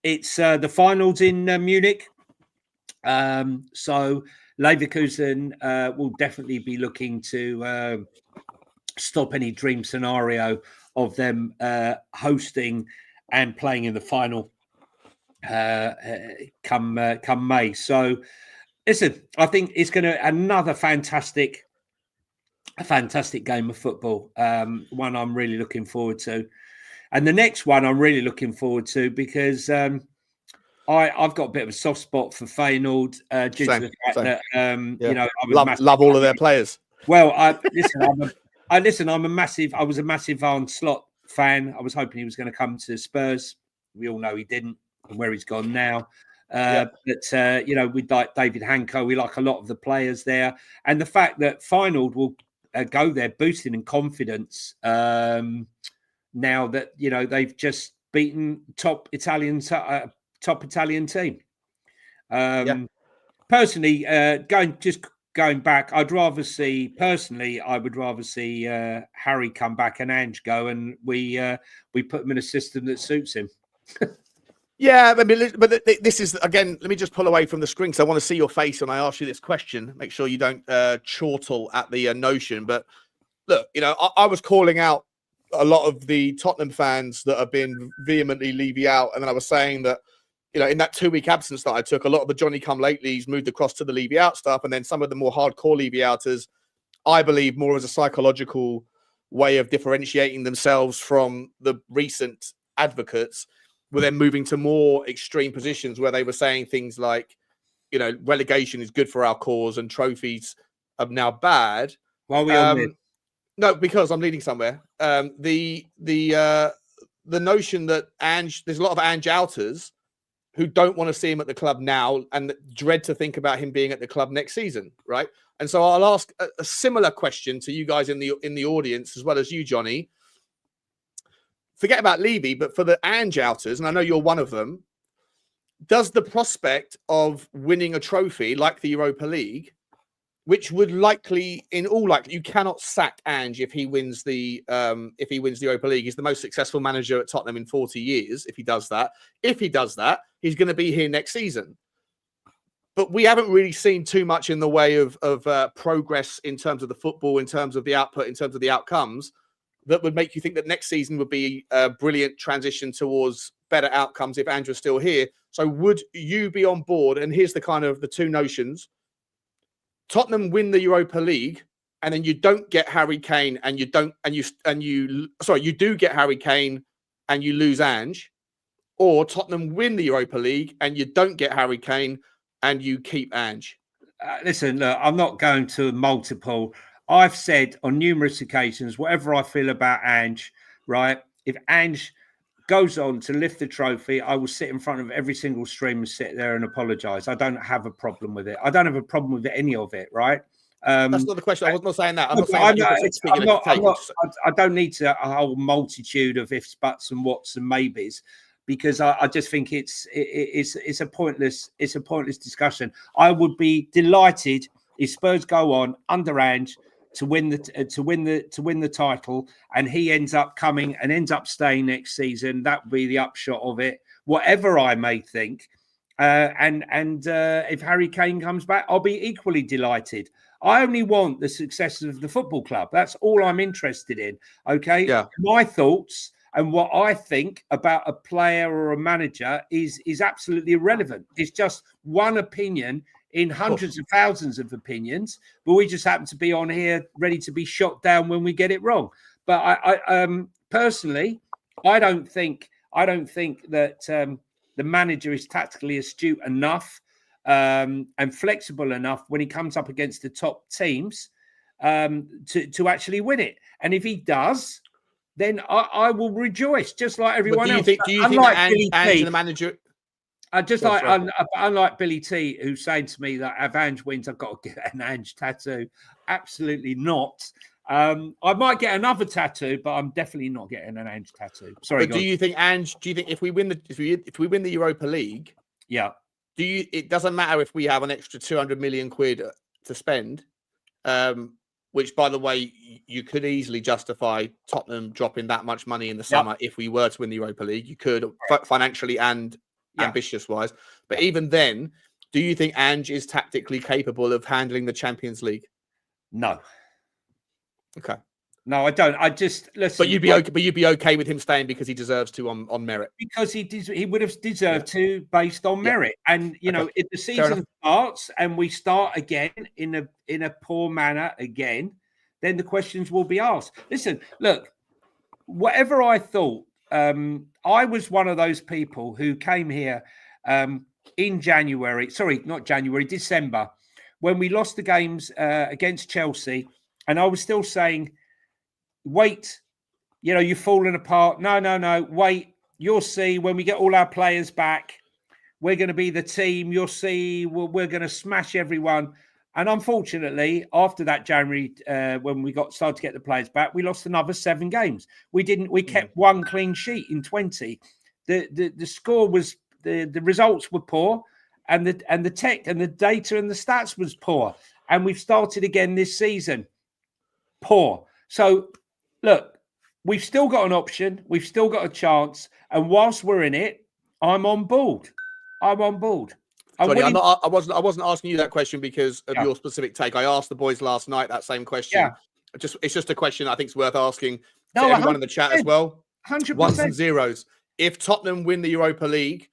it's the finals in Munich. So Leverkusen will definitely be looking to stop any dream scenario of them hosting and playing in the final come May. So listen, I think it's going to a fantastic game of football. One I'm really looking forward to. And the next one I'm really looking forward to because I've got a bit of a soft spot for Feyenoord due to the fact that you know, I love all of their players. Well, I was a massive Arne Slot fan. I was hoping he was going to come to Spurs. We all know he didn't, and where he's gone now. But you know, we like David Hanko. We like a lot of the players there, and the fact that Feyenoord will go there boosting in confidence. Now that, you know, they've just beaten top Italian team. Personally, going back, I would rather see Harry come back and Ange go, and we put him in a system that suits him. Yeah, I mean, but this is, again, let me just pull away from the screen because I want to see your face when I ask you this question. Make sure you don't chortle at the notion. But look, you know, I was calling out a lot of the Tottenham fans that have been vehemently Levy out. And then I was saying that, you know, in that 2-week absence that I took, a lot of the Johnny come latelys moved across to the Levy out stuff. And then some of the more hardcore Levy outers, I believe, more as a psychological way of differentiating themselves from the recent advocates, were then moving to more extreme positions where they were saying things like, you know, relegation is good for our cause and trophies are now bad. Why are we on this? No, because I'm leading somewhere. The notion that there's a lot of Ange outers who don't want to see him at the club now and dread to think about him being at the club next season, right? And so I'll ask a similar question to you guys in the audience, as well as you, Johnny. Forget about Levy, but for the Ange outers, and I know you're one of them, does the prospect of winning a trophy like the Europa League, which would likely, in all likelihood, you cannot sack Ange if he wins the Europa League. He's the most successful manager at Tottenham in 40 years. If he does that, he's going to be here next season. But we haven't really seen too much in the way of progress in terms of the football, in terms of the output, in terms of the outcomes that would make you think that next season would be a brilliant transition towards better outcomes if Ange was still here. So would you be on board? And here's the two notions. Tottenham win the Europa League, and then you don't get Harry Kane, and you do get Harry Kane, and you lose Ange, or Tottenham win the Europa League, and you don't get Harry Kane, and you keep Ange. Listen, look, I'm not going to multiple. I've said on numerous occasions, whatever I feel about Ange, right? If Ange goes on to lift the trophy, I will sit in front of every single stream and sit there and apologise. I don't have a problem with it. I don't have a problem with any of it, right? That's not the question. I was not saying that. I don't need a whole multitude of ifs, buts, and whats and maybes, because I just think it's a pointless discussion. I would be delighted if Spurs go on under Ange to win the title, and he ends up coming and ends up staying next season. That would be the upshot of it, whatever I may think. And if Harry Kane comes back, I'll be equally delighted. I only want the success of the football club. That's all I'm interested in. Okay. Yeah. My thoughts and what I think about a player or a manager is absolutely irrelevant. It's just one opinion in hundreds of thousands of opinions, but we just happen to be on here ready to be shot down when we get it wrong. But I personally, I don't think that the manager is tactically astute enough and flexible enough when he comes up against the top teams to actually win it. And if he does, then I will rejoice, just like everyone else. Do you think that Ange and the manager? Unlike Billy T, who's saying to me that if Ange wins, I've got to get an Ange tattoo. Absolutely not. I might get another tattoo, but I'm definitely not getting an Ange tattoo. Sorry. But do you think if we win the Europa League, yeah, it doesn't matter if we have an extra 200 million quid to spend, which, by the way, you could easily justify Tottenham dropping that much money in the summer if we were to win the Europa League. You could, financially and ambitious-wise. But even then, do you think Ange is tactically capable of handling the Champions League? No. Okay. No, I don't. I just listen. But you'd be okay with him staying because he deserves to on merit. Because he would have deserved to based on merit. And you know, if the season starts and we start again in a poor manner again, then the questions will be asked. Listen, look, whatever I thought, I was one of those people who came here in January. Sorry, not January, December, when we lost the games against Chelsea, and I was still saying, wait, you know, you've fallen apart. No, wait, you'll see when we get all our players back, we're going to be the team. You'll see, we're going to smash everyone. And unfortunately, after that January, when we started to get the players back, we lost another 7 games. We kept 1 clean sheet in 20. The score was, the results were poor, and the tech and the data and the stats was poor. And we've started again this season. Poor. So, look, we've still got an option. We've still got a chance. And whilst we're in it, I'm on board. Johnny, I wasn't asking you that question because of your specific take. I asked the boys last night that same question. Yeah. It's just a question I think is worth asking to everyone in the chat as well. 100%. Ones and zeros. If Tottenham win the Europa League,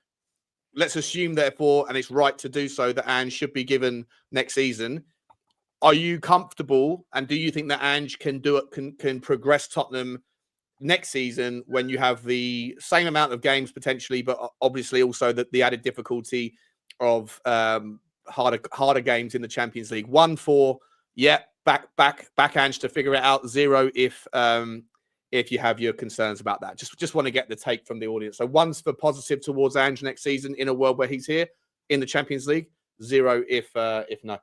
let's assume, therefore, and it's right to do so, that Ange should be given next season. Are you comfortable, and do you think that Ange can do it? Can progress Tottenham next season when you have the same amount of games potentially, but obviously also the added difficulty of harder games in the Champions League? 1 for back Ange to figure it out. 0 if you have your concerns about that. Just want to get the take from the audience. So 1's for positive towards Ange next season in a world where he's here in the Champions League. 0 if no.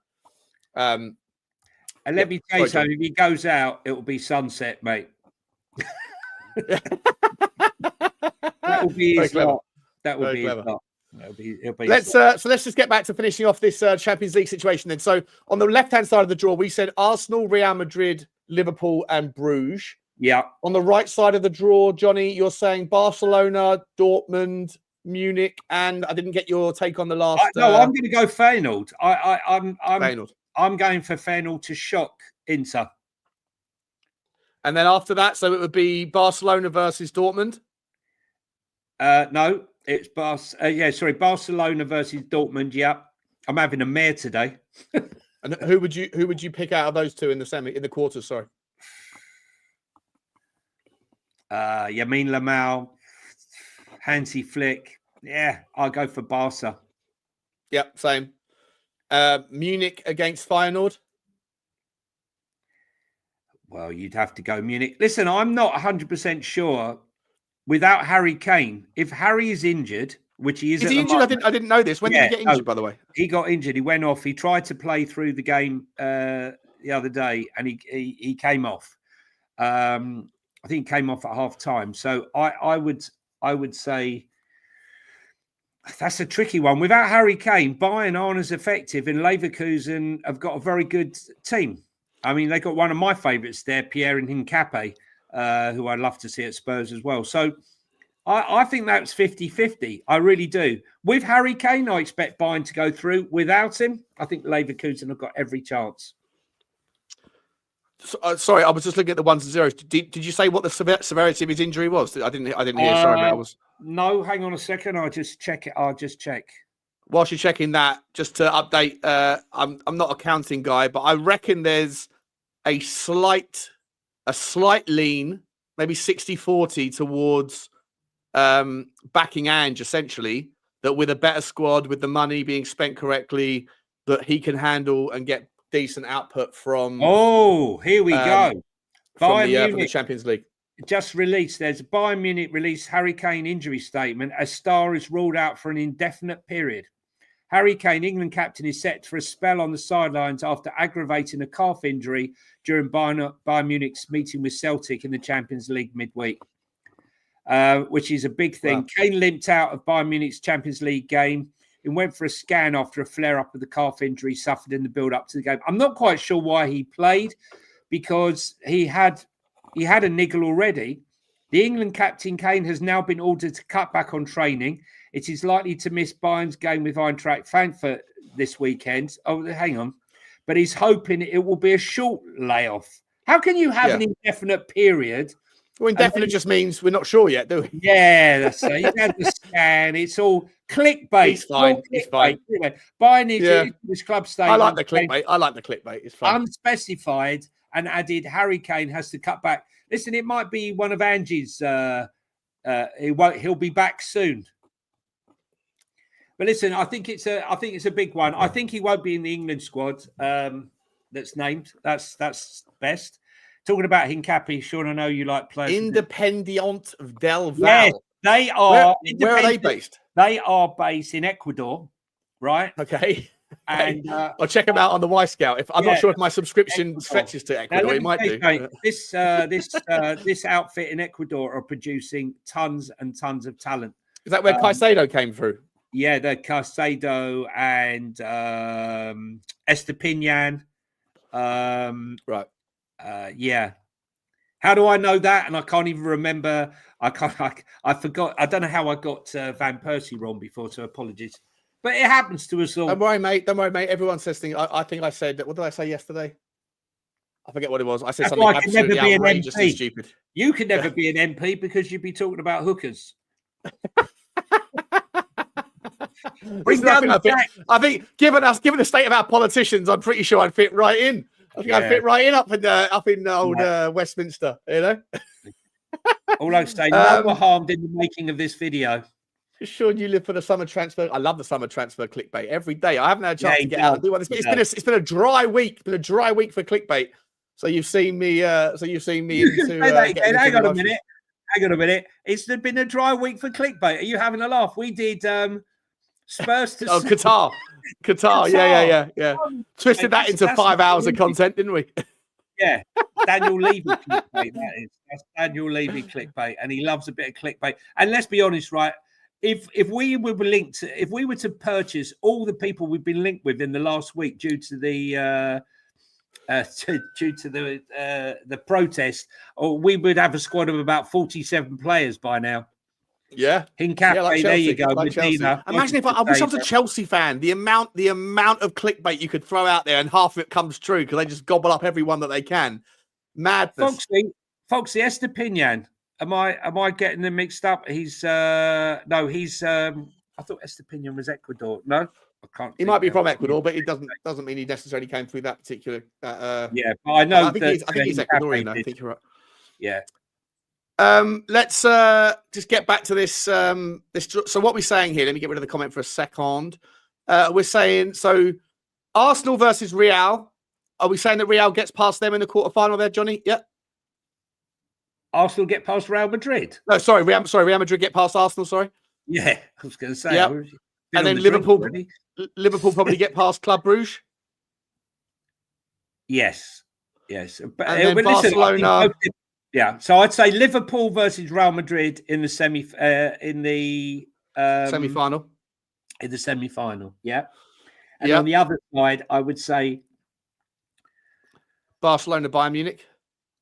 And let me tell you something, if he goes out, it will be sunset, mate. That will be his lot. That will be his lot. Let's just get back to finishing off this Champions League situation then. So on the left-hand side of the draw, we said Arsenal, Real Madrid, Liverpool and Bruges. Yeah. On the right side of the draw, Johnny, you're saying Barcelona, Dortmund, Munich, and I didn't get your take on the last. No, I'm going to go Feyenoord. I'm Feyenoord. I'm going for Feyenoord to shock Inter. And then after that, so it would be Barcelona versus Dortmund? No, it's Barcelona versus Dortmund. Yeah. I'm having a mare today. And who would you pick out of those two in the quarters, sorry? Yamin Lamau, Hansi Flick. Yeah, I'll go for Barca. Yep, same. Munich against Feyenoord? Well, you'd have to go Munich. Listen, I'm not 100% sure without Harry Kane. If Harry is injured, which he is he injured? I didn't know this. When did he get injured, by the way? He got injured. He went off. He tried to play through the game the other day, and he came off. I think he came off at half time. So I would say that's a tricky one. Without Harry Kane, Bayern aren't as effective, and Leverkusen have got a very good team. I mean, they got one of my favourites there, Pierre Hincapié, who I'd love to see at Spurs as well. So I think that's 50-50. I really do. With Harry Kane, I expect Bayern to go through. Without him, I think Leverkusen have got every chance. Sorry, I was just looking at the 1s and 0s. Did you say what the severity of his injury was? I didn't hear. Sorry, mate. No, hang on a second. I'll just check it. Whilst you're checking that, just to update, I'm not a counting guy, but I reckon there's a slight lean, maybe 60-40 towards backing Ange, essentially, that with a better squad, with the money being spent correctly, that he can handle and get decent output from. Oh, here we go. From the Champions League. Just released. There's a Bayern Munich released Harry Kane injury statement. A star is ruled out for an indefinite period. Harry Kane, England captain, is set for a spell on the sidelines after aggravating a calf injury during Bayern Munich's meeting with Celtic in the Champions League midweek, which is a big thing. Wow. Kane limped out of Bayern Munich's Champions League game and went for a scan after a flare-up of the calf injury suffered in the build-up to the game. I'm not quite sure why he played, because he had a niggle already. The England captain Kane has now been ordered to cut back on training. It is likely to miss Bayern's game with Eintracht Frankfurt this weekend. Oh, hang on. But he's hoping it will be a short layoff. How can you have an indefinite period? Well, indefinite just means we're not sure yet, do we? Yeah, that's it. You had the scan. It's all clickbait. It's fine. It's fine. Bayern needs this club stadium. I like the clickbait. It's fine. Unspecified, and added Harry Kane has to cut back. Listen, it might be one of Angie's. He'll be back soon. But listen, I think it's a big one. I think he won't be in the England squad that's named. That's best. Talking about Hincapie, Sean, I know you like players. Independiente del Valle. Yes, they are. Where are they based? They are based in Ecuador, right? Okay. And I'll check them out on the Y Scout. I'm not sure if my subscription stretches to Ecuador. It might do. Mate, this outfit in Ecuador are producing tons and tons of talent. Is that where Caicedo came through? Yeah, the Caicedo and Estupiñán. Right. Yeah. How do I know that? And I can't even remember. I forgot. I don't know how I got Van Persie wrong before, so apologies. But it happens to us all. Don't worry, mate. Everyone says things. I think I said that. What did I say yesterday? I forget what it was. I said something absolutely outrageous and stupid. You could never be an MP because you'd be talking about hookers. I think given the state of our politicians, I'm pretty sure I'd fit right in. I think I'd fit right in up in old Westminster, you know. All I say, no one harmed in the making of this video. Sean, you live for the summer transfer. I love the summer transfer clickbait every day. I haven't had a chance to get out and do one. It's been a dry week. It's been a dry week for clickbait. So you've seen me. Into. Hang on a minute. It's been a dry week for clickbait. Are you having a laugh? We did Spurs to Qatar. Yeah. Twisted that into 5 hours of content, didn't we? Yeah, Daniel Levy clickbait. That's Daniel Levy clickbait, and he loves a bit of clickbait. And let's be honest, right? If we were to purchase all the people we've been linked with in the last week due to the protest, or we would have a squad of about 47 players by now. Yeah, Hincapie, like there you go. Like Medina, imagine if I wish I was a Chelsea fan. The amount of clickbait you could throw out there, and half of it comes true because they just gobble up everyone that they can. Madness. Foxy Estupiñán. Am I getting them mixed up? He's I thought Estupiñán was Ecuador. No, I can't. He might be from Ecuador, but it doesn't mean he necessarily came through that particular. Yeah, but I know. I think he's Ecuadorian. I think you're right. Yeah. Let's just get back to this. So what we're saying here, let me get rid of the comment for a second. We're saying, so Arsenal versus Real. Are we saying that Real gets past them in the quarterfinal there, Johnny? Yeah. Arsenal get past Real Madrid? No, sorry, Real Madrid get past Arsenal, sorry. Yeah, I was going to say. Yeah. And then Liverpool probably get past Club Brugge. Yes. But, and then Barcelona. Yeah, so I'd say Liverpool versus Real Madrid in the semi-final. In the semi-final, yeah. And on the other side, I would say Barcelona, Bayern Munich.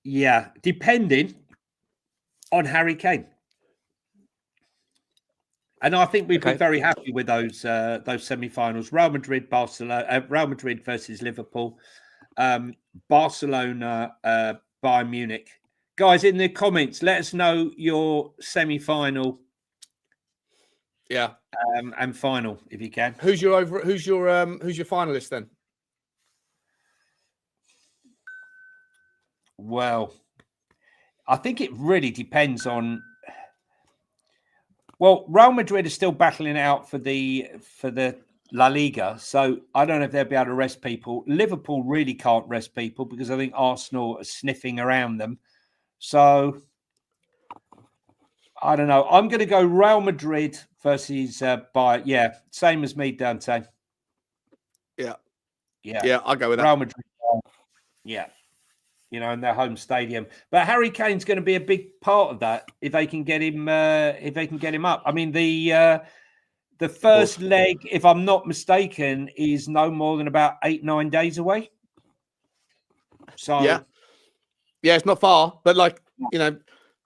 Yeah, depending on Harry Kane. And I think we'd be very happy with those semi-finals. Real Madrid, Barcelona, Real Madrid versus Liverpool, Barcelona, Bayern Munich. Guys, in the comments, let us know your semi-final, and final if you can. Who's your finalist then? Well, I think it really depends on. Well, Real Madrid is still battling it out for the La Liga. So I don't know if they'll be able to rest people. Liverpool really can't rest people because I think Arsenal are sniffing around them. So I don't know. I'm going to go Real Madrid versus Bayern. Yeah, same as me, Dante. Yeah, I'll go with that. Real Madrid. Yeah. In their home stadium. But Harry Kane's going to be a big part of that if they can get him. If they can get him up. I mean, the first leg, if I'm not mistaken, is no more than about 8-9 days away. So yeah, it's not far. But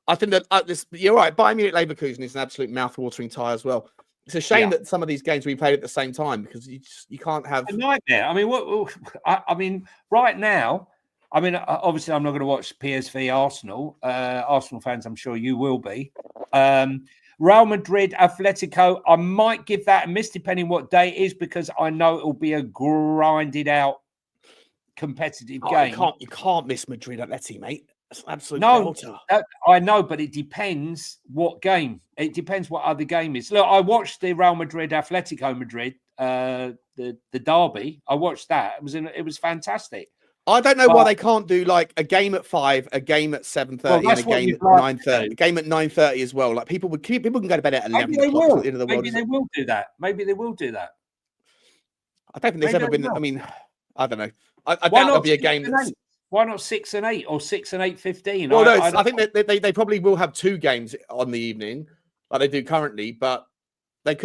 I think that you're right. Bayern Munich Leverkusen is an absolute mouth-watering tie as well. It's a shame that some of these games we played at the same time because you can't have a nightmare. I mean, I mean, right now. I mean, obviously, I'm not going to watch PSV Arsenal. Arsenal fans, I'm sure you will be. Real Madrid, Atletico, I might give that a miss depending what day it is because I know it will be a grinded out competitive game. You can't miss Madrid Atleti, mate. That's absolutely belter. I know, but it depends what game. It depends what other game is. Look, I watched the Real Madrid Atletico Madrid, the derby. I watched that. It was fantastic. I don't know why they can't do like a game at 5, a game at 7:30, and a game at 9:30. A game at 9:30 as well. Like people can go to bed at 11 o'clock at the end of the world. Maybe they will do that. Maybe they will do that. I don't think there's ever been. I mean, I don't know. I doubt there'll be a game. Why not 6 and 8 or 6 and 8:15? Well, no, I think that they probably will have 2 games on the evening, like they do currently. But they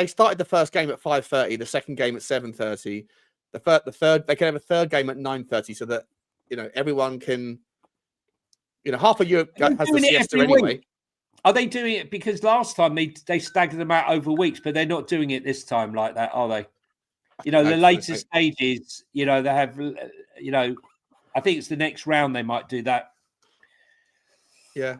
started the first game at 5:30, the second game at 7:30. The third, they can have a third game at 9:30, so that everyone can, half of Europe has the siesta anyway. Are they doing it because last time they staggered them out over weeks, but they're not doing it this time like that, are they? The later stages, they have, I think it's the next round they might do that. Yeah,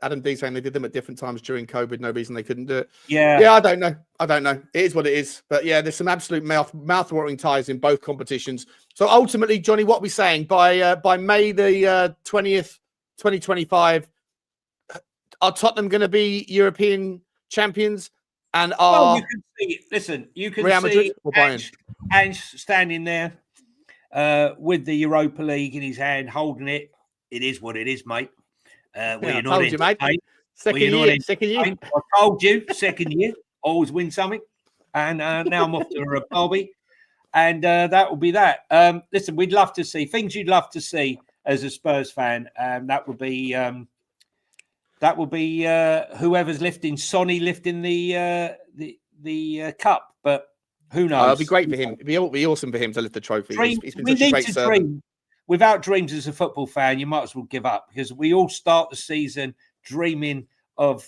Adam D's saying they did them at different times during COVID. No reason they couldn't do it. Yeah. I don't know. It is what it is. But yeah, there's some absolute mouth-watering ties in both competitions. So ultimately, Johnny, what are we saying by May the 20th, 2025? Are Tottenham going to be European champions? And are you can see? Listen, you can Real Madrid see or Bayern? Ange standing there with the Europa League in his hand, holding it. It is what it is, mate. I told you, mate. Second year. I told you, second year. Always win something. And now I'm off to a Bobby. And that will be that. Listen, we'd love to see things you'd love to see as a Spurs fan. That would be whoever's lifting Sonny lifting the cup. But who knows? It'll be great for him. It'd be awesome for him to lift the trophy. He's been such a great servant. Without dreams as a football fan, you might as well give up because we all start the season dreaming of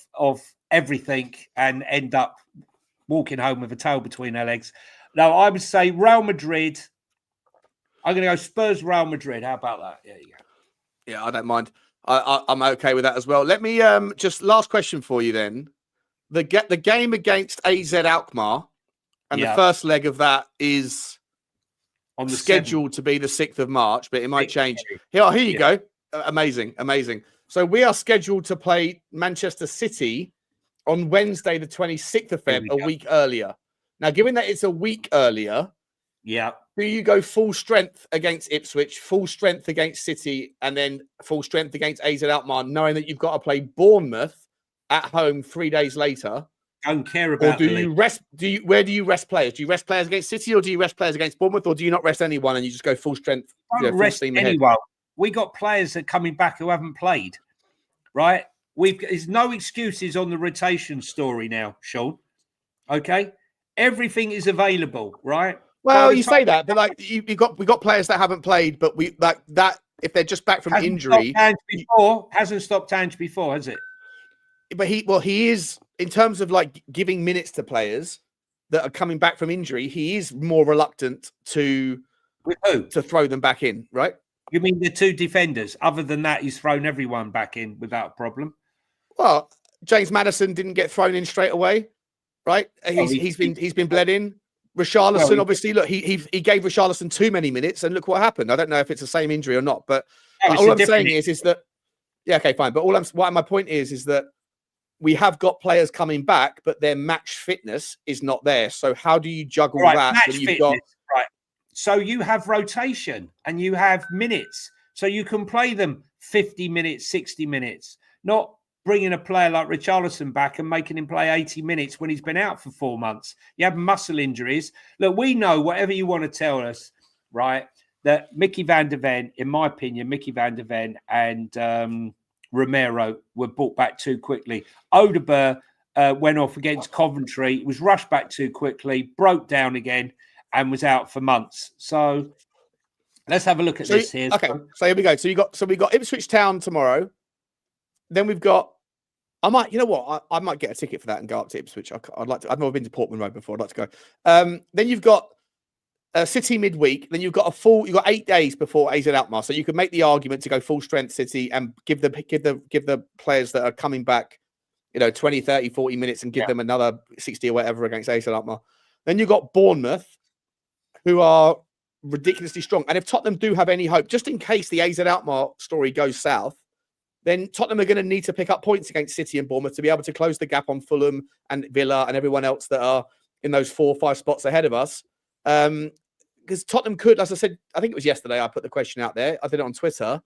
everything and end up walking home with a tail between our legs. Now, I would say Real Madrid. I'm going to go Spurs, Real Madrid. How about that? There you go. Yeah, I don't mind. I'm okay with that as well. Let me just last question for you then. The game against AZ Alkmaar and the first leg of that is on the scheduled to be the 6th of March, but it might change. Here you go. Amazing. So we are scheduled to play Manchester City on Wednesday, the 26th of Feb, a week earlier. Now, given that it's a week earlier, do you go full strength against Ipswich, full strength against City, and then full strength against AZ Alkmaar, knowing that you've got to play Bournemouth at home 3 days later? Don't care about. Or do you rest? Where do you rest players? Do you rest players against City, or do you rest players against Bournemouth, or do you not rest anyone and you just go full strength? Don't rest anyone. We got players that are coming back who haven't played, right? There's no excuses on the rotation story now, Sean. Okay, everything is available, right? Well, you say that, but like we got players that haven't played, but we like that if they're just back from injury. Hasn't stopped Ange before, has it? But he is. In terms of like giving minutes to players that are coming back from injury, he is more reluctant to throw them back in, right? You mean the 2 defenders? Other than that, he's thrown everyone back in without a problem. Well, James Maddison didn't get thrown in straight away, right? He's been bled in. Richalison, obviously, look, he gave Richalison too many minutes, and look what happened. I don't know if it's the same injury or not, but all I'm saying is that okay, fine. But my point is that we have got players coming back, but their match fitness is not there. So how do you juggle that match when you've fitness, got right? So you have rotation and you have minutes, so you can play them 50 minutes, 60 minutes, not bringing a player like Richalison back and making him play 80 minutes when he's been out for 4 months. You have muscle injuries. Look, we know whatever you want to tell us, right, that Micky van der Ven, in my opinion, Micky van der Ven and Romero were brought back too quickly. Odegaard went off against Coventry, was rushed back too quickly, broke down again, and was out for months. So let's have a look at this here. Okay, so here we go. So we got Ipswich Town tomorrow. Then we've got. I might, you know what? I might get a ticket for that and go up to Ipswich. I'd like to. I've never been to Portman Road before. I'd like to go. Then you've got City midweek. Then you've got 8 days before AZ Alkmaar, so you could make the argument to go full strength City and give the players that are coming back, 20, 30, 40 minutes and give them another 60 or whatever against AZ Alkmaar. Then you've got Bournemouth, who are ridiculously strong. And if Tottenham do have any hope, just in case the AZ Alkmaar story goes south, then Tottenham are going to need to pick up points against City and Bournemouth to be able to close the gap on Fulham and Villa and everyone else that are in those 4 or 5 spots ahead of us. Because Tottenham could, as I said, I think it was yesterday, I put the question out there. I did it on Twitter.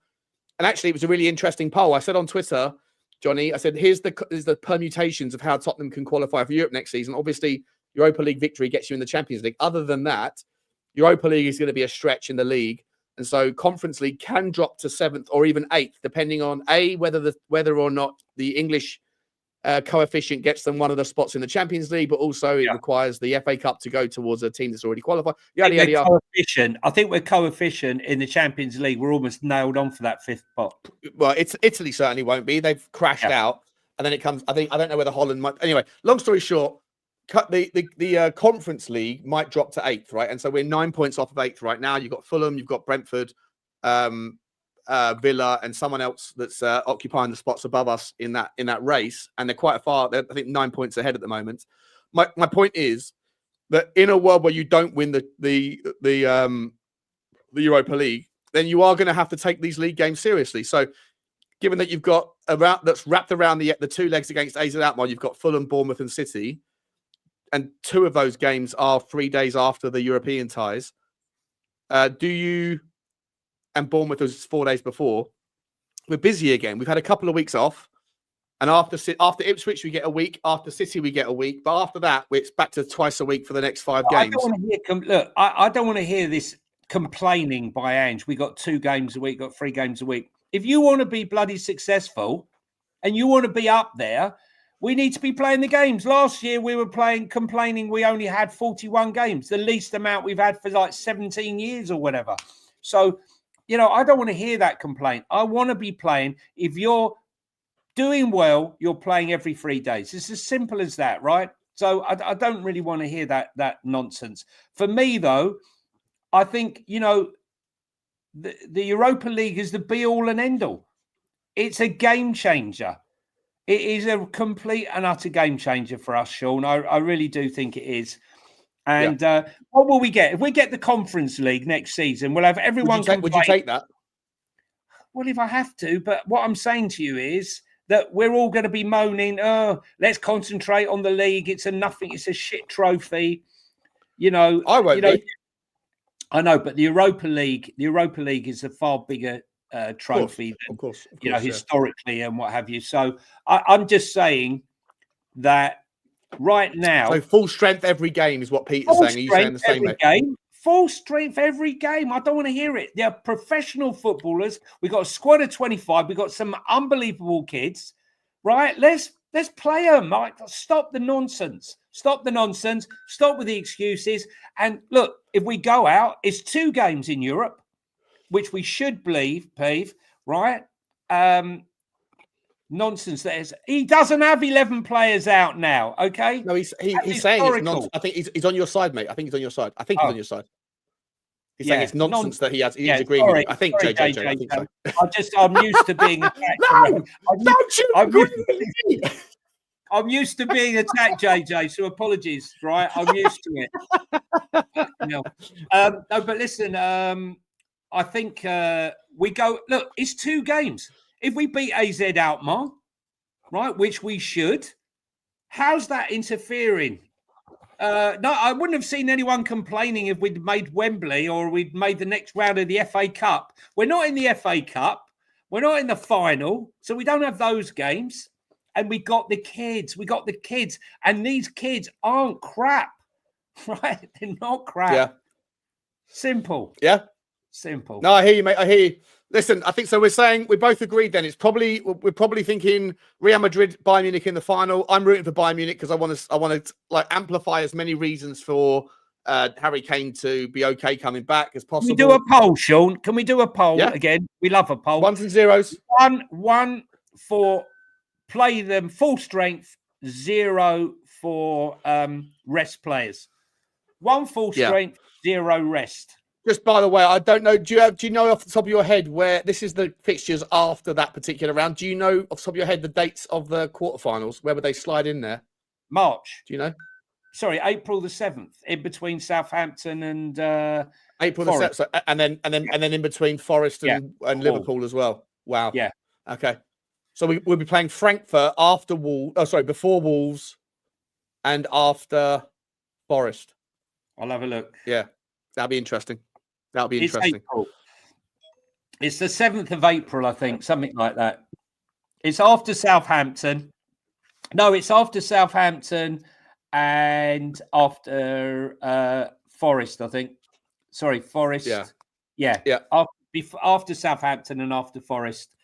And actually, it was a really interesting poll. I said on Twitter, Johnny, I said, here's the permutations of how Tottenham can qualify for Europe next season. Obviously, Europa League victory gets you in the Champions League. Other than that, Europa League is going to be a stretch in the league. And so Conference League can drop to 7th or even 8th, depending on whether or not the English coefficient gets them one of the spots in the Champions League, but also it requires the FA Cup to go towards a team that's already qualified. I think we're coefficient in the Champions League. We're almost nailed on for that 5th spot. Well, Italy certainly won't be. They've crashed out. And then it comes, I don't know whether Holland might. Anyway, long story short, the Conference League might drop to 8th, right? And so we're 9 points off of 8th right now. You've got Fulham, you've got Brentford, Villa, and someone else that's occupying the spots above us in that race, and they're quite far. They're, I think, 9 points ahead at the moment. My point is that in a world where you don't win the Europa League, then you are going to have to take these league games seriously. So, given that you've got a route that's wrapped around the 2 legs against AZ Alkmaar, you've got Fulham, Bournemouth, and City. And 2 of those games are 3 days after the European ties. And Bournemouth was 4 days before. We're busy again. We've had a couple of weeks off. And after Ipswich, we get a week. After City, we get a week. But after that, it's back to twice a week for the next 5 games. I don't want to hear this complaining by Ange. We got 2 games a week, got 3 games a week. If you want to be bloody successful and you want to be up there, we need to be playing the games. Last year, we were complaining we only had 41 games, the least amount we've had for like 17 years or whatever. So, I don't want to hear that complaint. I want to be playing. If you're doing well, you're playing every 3 days. It's as simple as that, right? So I don't really want to hear that nonsense. For me, though, I think, the Europa League is the be-all and end-all. It's a game changer. It is a complete and utter game changer for us, Sean. I really do think it is. And what will we get? If we get the Conference League next season, we'll have everyone. Would you take that? Well, if I have to. But what I'm saying to you is that we're all going to be moaning, let's concentrate on the league. It's a shit trophy. I won't be. I know, but the Europa League is a far bigger trophy of course, historically and what have you. So I'm just saying that right now, so full strength every game is what Peter's saying. Are you saying the same, mate? Game, full strength every game. I don't want to hear it. They're professional footballers. We've got a squad of 25. We've got some unbelievable kids, right? Let's play them. Right? Stop the nonsense. Stop the nonsense. Stop with the excuses. And look, if we go out, it's 2 games in Europe, which we should believe, Pave, right? Nonsense. He doesn't have 11 players out now, okay? No, he's saying it's nonsense. I think he's on your side, mate. I think he's on your side. He's on your side. He's saying it's nonsense that he's agreeing with you. I think, JJ, I think so. I'm used to being attacked. I'm used to being attacked, JJ, so apologies, right? I'm used to it. No, but listen, I think we go. Look, it's 2 games. If we beat AZ Alkmaar, right? Which we should. How's that interfering? No, I wouldn't have seen anyone complaining if we'd made Wembley or we'd made the next round of the FA Cup. We're not in the FA Cup. We're not in the final. So we don't have those games. And we got the kids. And these kids aren't crap, right? They're not crap. Yeah. Simple. Yeah. Simple. No, I hear you, mate. I hear you. Listen, I think so. We're saying we both agreed. Then we're probably thinking Real Madrid, Bayern Munich in the final. I'm rooting for Bayern Munich because I want to like amplify as many reasons for Harry Kane to be okay coming back as possible. Can we do a poll, Sean? Can we do a poll again? We love a poll. 1s and 0s. One for play them full strength. 0 for rest players. 1 full strength, 0 rest. Just by the way, I don't know. Do you know off the top of your head where this is the fixtures after that particular round? Do you know off the top of your head the dates of the quarterfinals? Where would they slide in there? March. Do you know? Sorry, April the 7th, in between Southampton and April the 7th, and then in between Forest and Liverpool as well. Wow. Yeah. Okay. So we'll be playing Frankfurt after before Wolves, and after Forest. I'll have a look. Yeah, that'll be interesting. April. It's the 7th of April, I think, something like that. It's after Southampton. No, it's after Southampton and after Forest, I think. Sorry, Forest. Yeah. After Southampton and after Forest.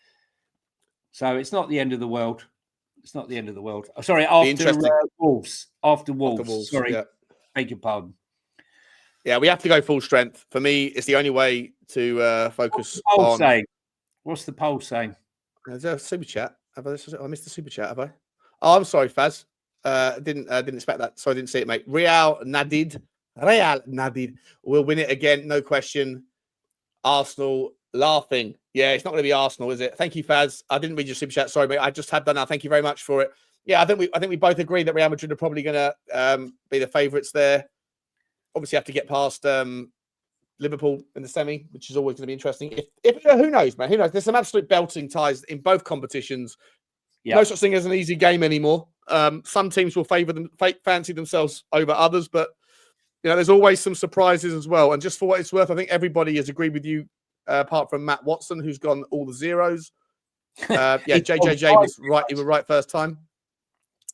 So it's not the end of the world. Oh, sorry, after Wolves. After Wolves. Sorry, beg your pardon. Yeah, we have to go full strength. For me, it's the only way to focus on. What's the poll saying? Is there a super chat? I missed the super chat, have I? Oh, I'm sorry, Faz. Didn't expect that. So I didn't see it, mate. Real Nadid will win it again, no question. Arsenal laughing. Yeah, it's not going to be Arsenal, is it? Thank you, Faz. I didn't read your super chat. Sorry, mate. I just had done that. Thank you very much for it. Yeah, I think we both agree that Real Madrid are probably going to be the favourites there. Obviously, have to get past Liverpool in the semi, which is always going to be interesting. If who knows, man? Who knows? There's some absolute belting ties in both competitions. Yep. No such thing as an easy game anymore. Some teams will fancy themselves over others, but there's always some surprises as well. And just for what it's worth, I think everybody has agreed with you, apart from Matt Watson, who's gone all the zeros. JJJ was right. He was right first time.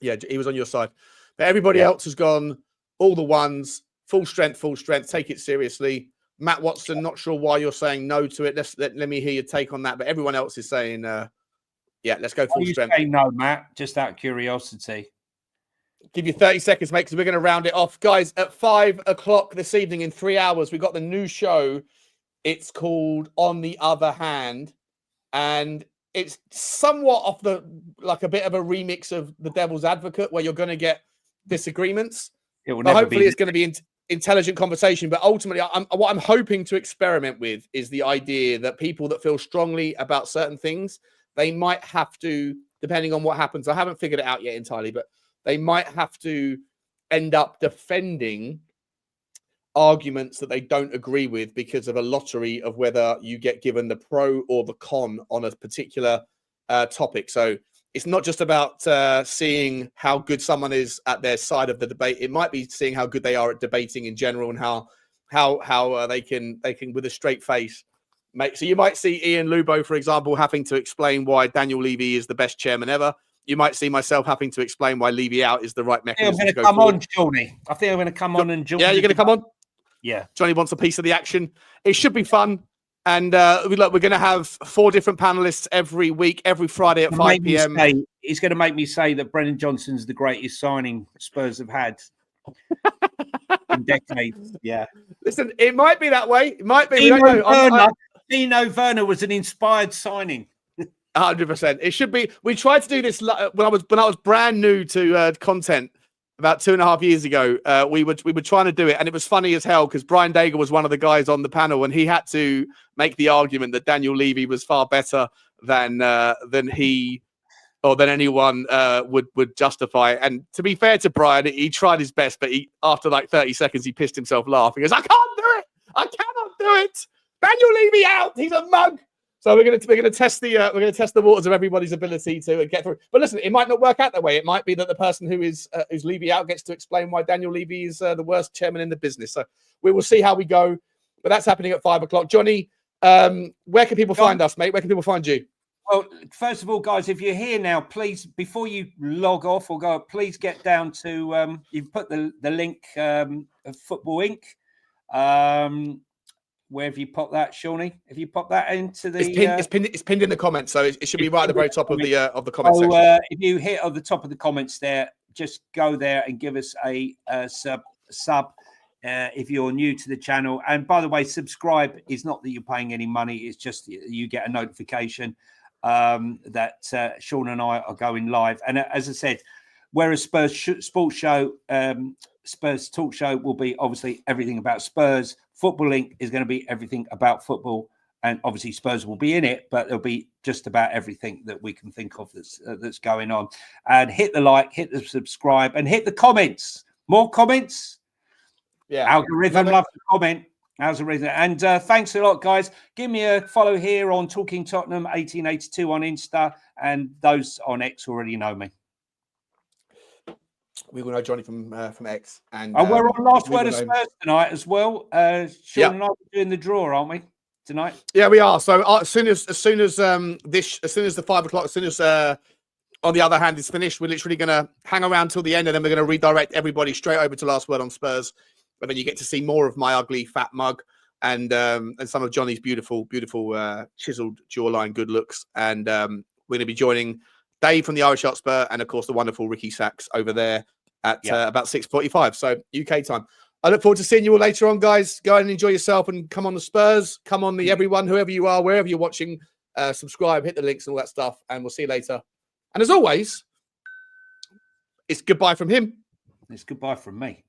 Yeah, he was on your side. But everybody else has gone all the ones. Full strength. Take it seriously. Matt Watson, not sure why you're saying no to it. Let me hear your take on that. But everyone else is saying, let's go full strength. Saying no, Matt, just out of curiosity. Give you 30 seconds, mate, because we're going to round it off. Guys, at 5 o'clock this evening, in 3 hours, we've got the new show. It's called On the Other Hand. And it's somewhat like a bit of a remix of The Devil's Advocate, where you're going to get disagreements. Hopefully it's going to be intelligent conversation. But ultimately, what I'm hoping to experiment with is the idea that people that feel strongly about certain things, they might have to, depending on what happens, I haven't figured it out yet entirely, but they might have to end up defending arguments that they don't agree with because of a lottery of whether you get given the pro or the con on a particular topic. So it's not just about seeing how good someone is at their side of the debate. It might be seeing how good they are at debating in general and how they can with a straight face make. So you might see Ian Lubo, for example, having to explain why Daniel Levy is the best chairman ever. You might see myself having to explain why Levy out is the right mechanism. I'm going to come on, Johnny. I think I'm going to come on and join. Yeah, you're going to come on? Yeah. Johnny wants a piece of the action. It should be fun. And we're going to have 4 different panelists every week, every Friday at 5 p.m. He's going to make me say that Brennan Johnson's the greatest signing Spurs have had in decades. Yeah. Listen, it might be that way. It might be. Tino Werner was an inspired signing. 100%. It should be. We tried to do this when I was brand new to content about 2.5 years ago. We were trying to do it, and it was funny as hell because Brian Daigle was one of the guys on the panel, and he had to make the argument that Daniel Levy was far better than he or than anyone would justify. And to be fair to Brian, he tried his best, but after like 30 seconds, he pissed himself laughing. He goes, "I can't do it. I cannot do it. Daniel Levy out. He's a mug." So we're gonna test the waters of everybody's ability to get through. But listen, it might not work out that way. It might be that the person who's Levy out gets to explain why Daniel Levy is the worst chairman in the business. So we will see how we go. But that's happening at 5 o'clock. Johnny, where can people find us, mate? Where can people find you? Well, first of all, guys, if you're here now, please, before you log off or go, please get down to you've put the link of Football Inc. Where have you put that, Shawnee? Have you put that into the? It's pinned in the comments, so it should be right at the very top of the comment section. If you hit at the top of the comments there, just go there and give us a sub. If you're new to the channel, and by the way, subscribe is not that you're paying any money; it's just you get a notification that Sean and I are going live. And as I said, whereas Spurs Sports Show, Spurs Talk Show will be obviously everything about Spurs. Football Link is going to be everything about football, and obviously Spurs will be in it, but there'll be just about everything that we can think of that's going on. And hit the like, hit the subscribe, and hit the comments. More comments. Yeah, algorithm love to comment. Algorithm. And thanks a lot, guys. Give me a follow here on Talking Tottenham 1882 on Insta, and those on X already know me. We will know Johnny from X. And we're on Last Word of Spurs tonight as well. Sean and I are doing the draw, aren't we? Tonight. Yeah, we are. So as soon as the 5 o'clock, as soon as on the other hand is finished, we're literally going to hang around till the end, and then we're going to redirect everybody straight over to Last Word on Spurs. And then you get to see more of my ugly fat mug and some of Johnny's beautiful chiseled jawline good looks. And we're going to be joining Dave from the Irish Hotspur, and of course the wonderful Ricky Sachs over there at about 6:45, so UK time. I look forward to seeing you all later on, guys. Go and enjoy yourself, and come on the Spurs, come on the everyone, whoever you are, wherever you're watching. Subscribe, hit the links and all that stuff, and we'll see you later. And as always, it's goodbye from him. It's goodbye from me.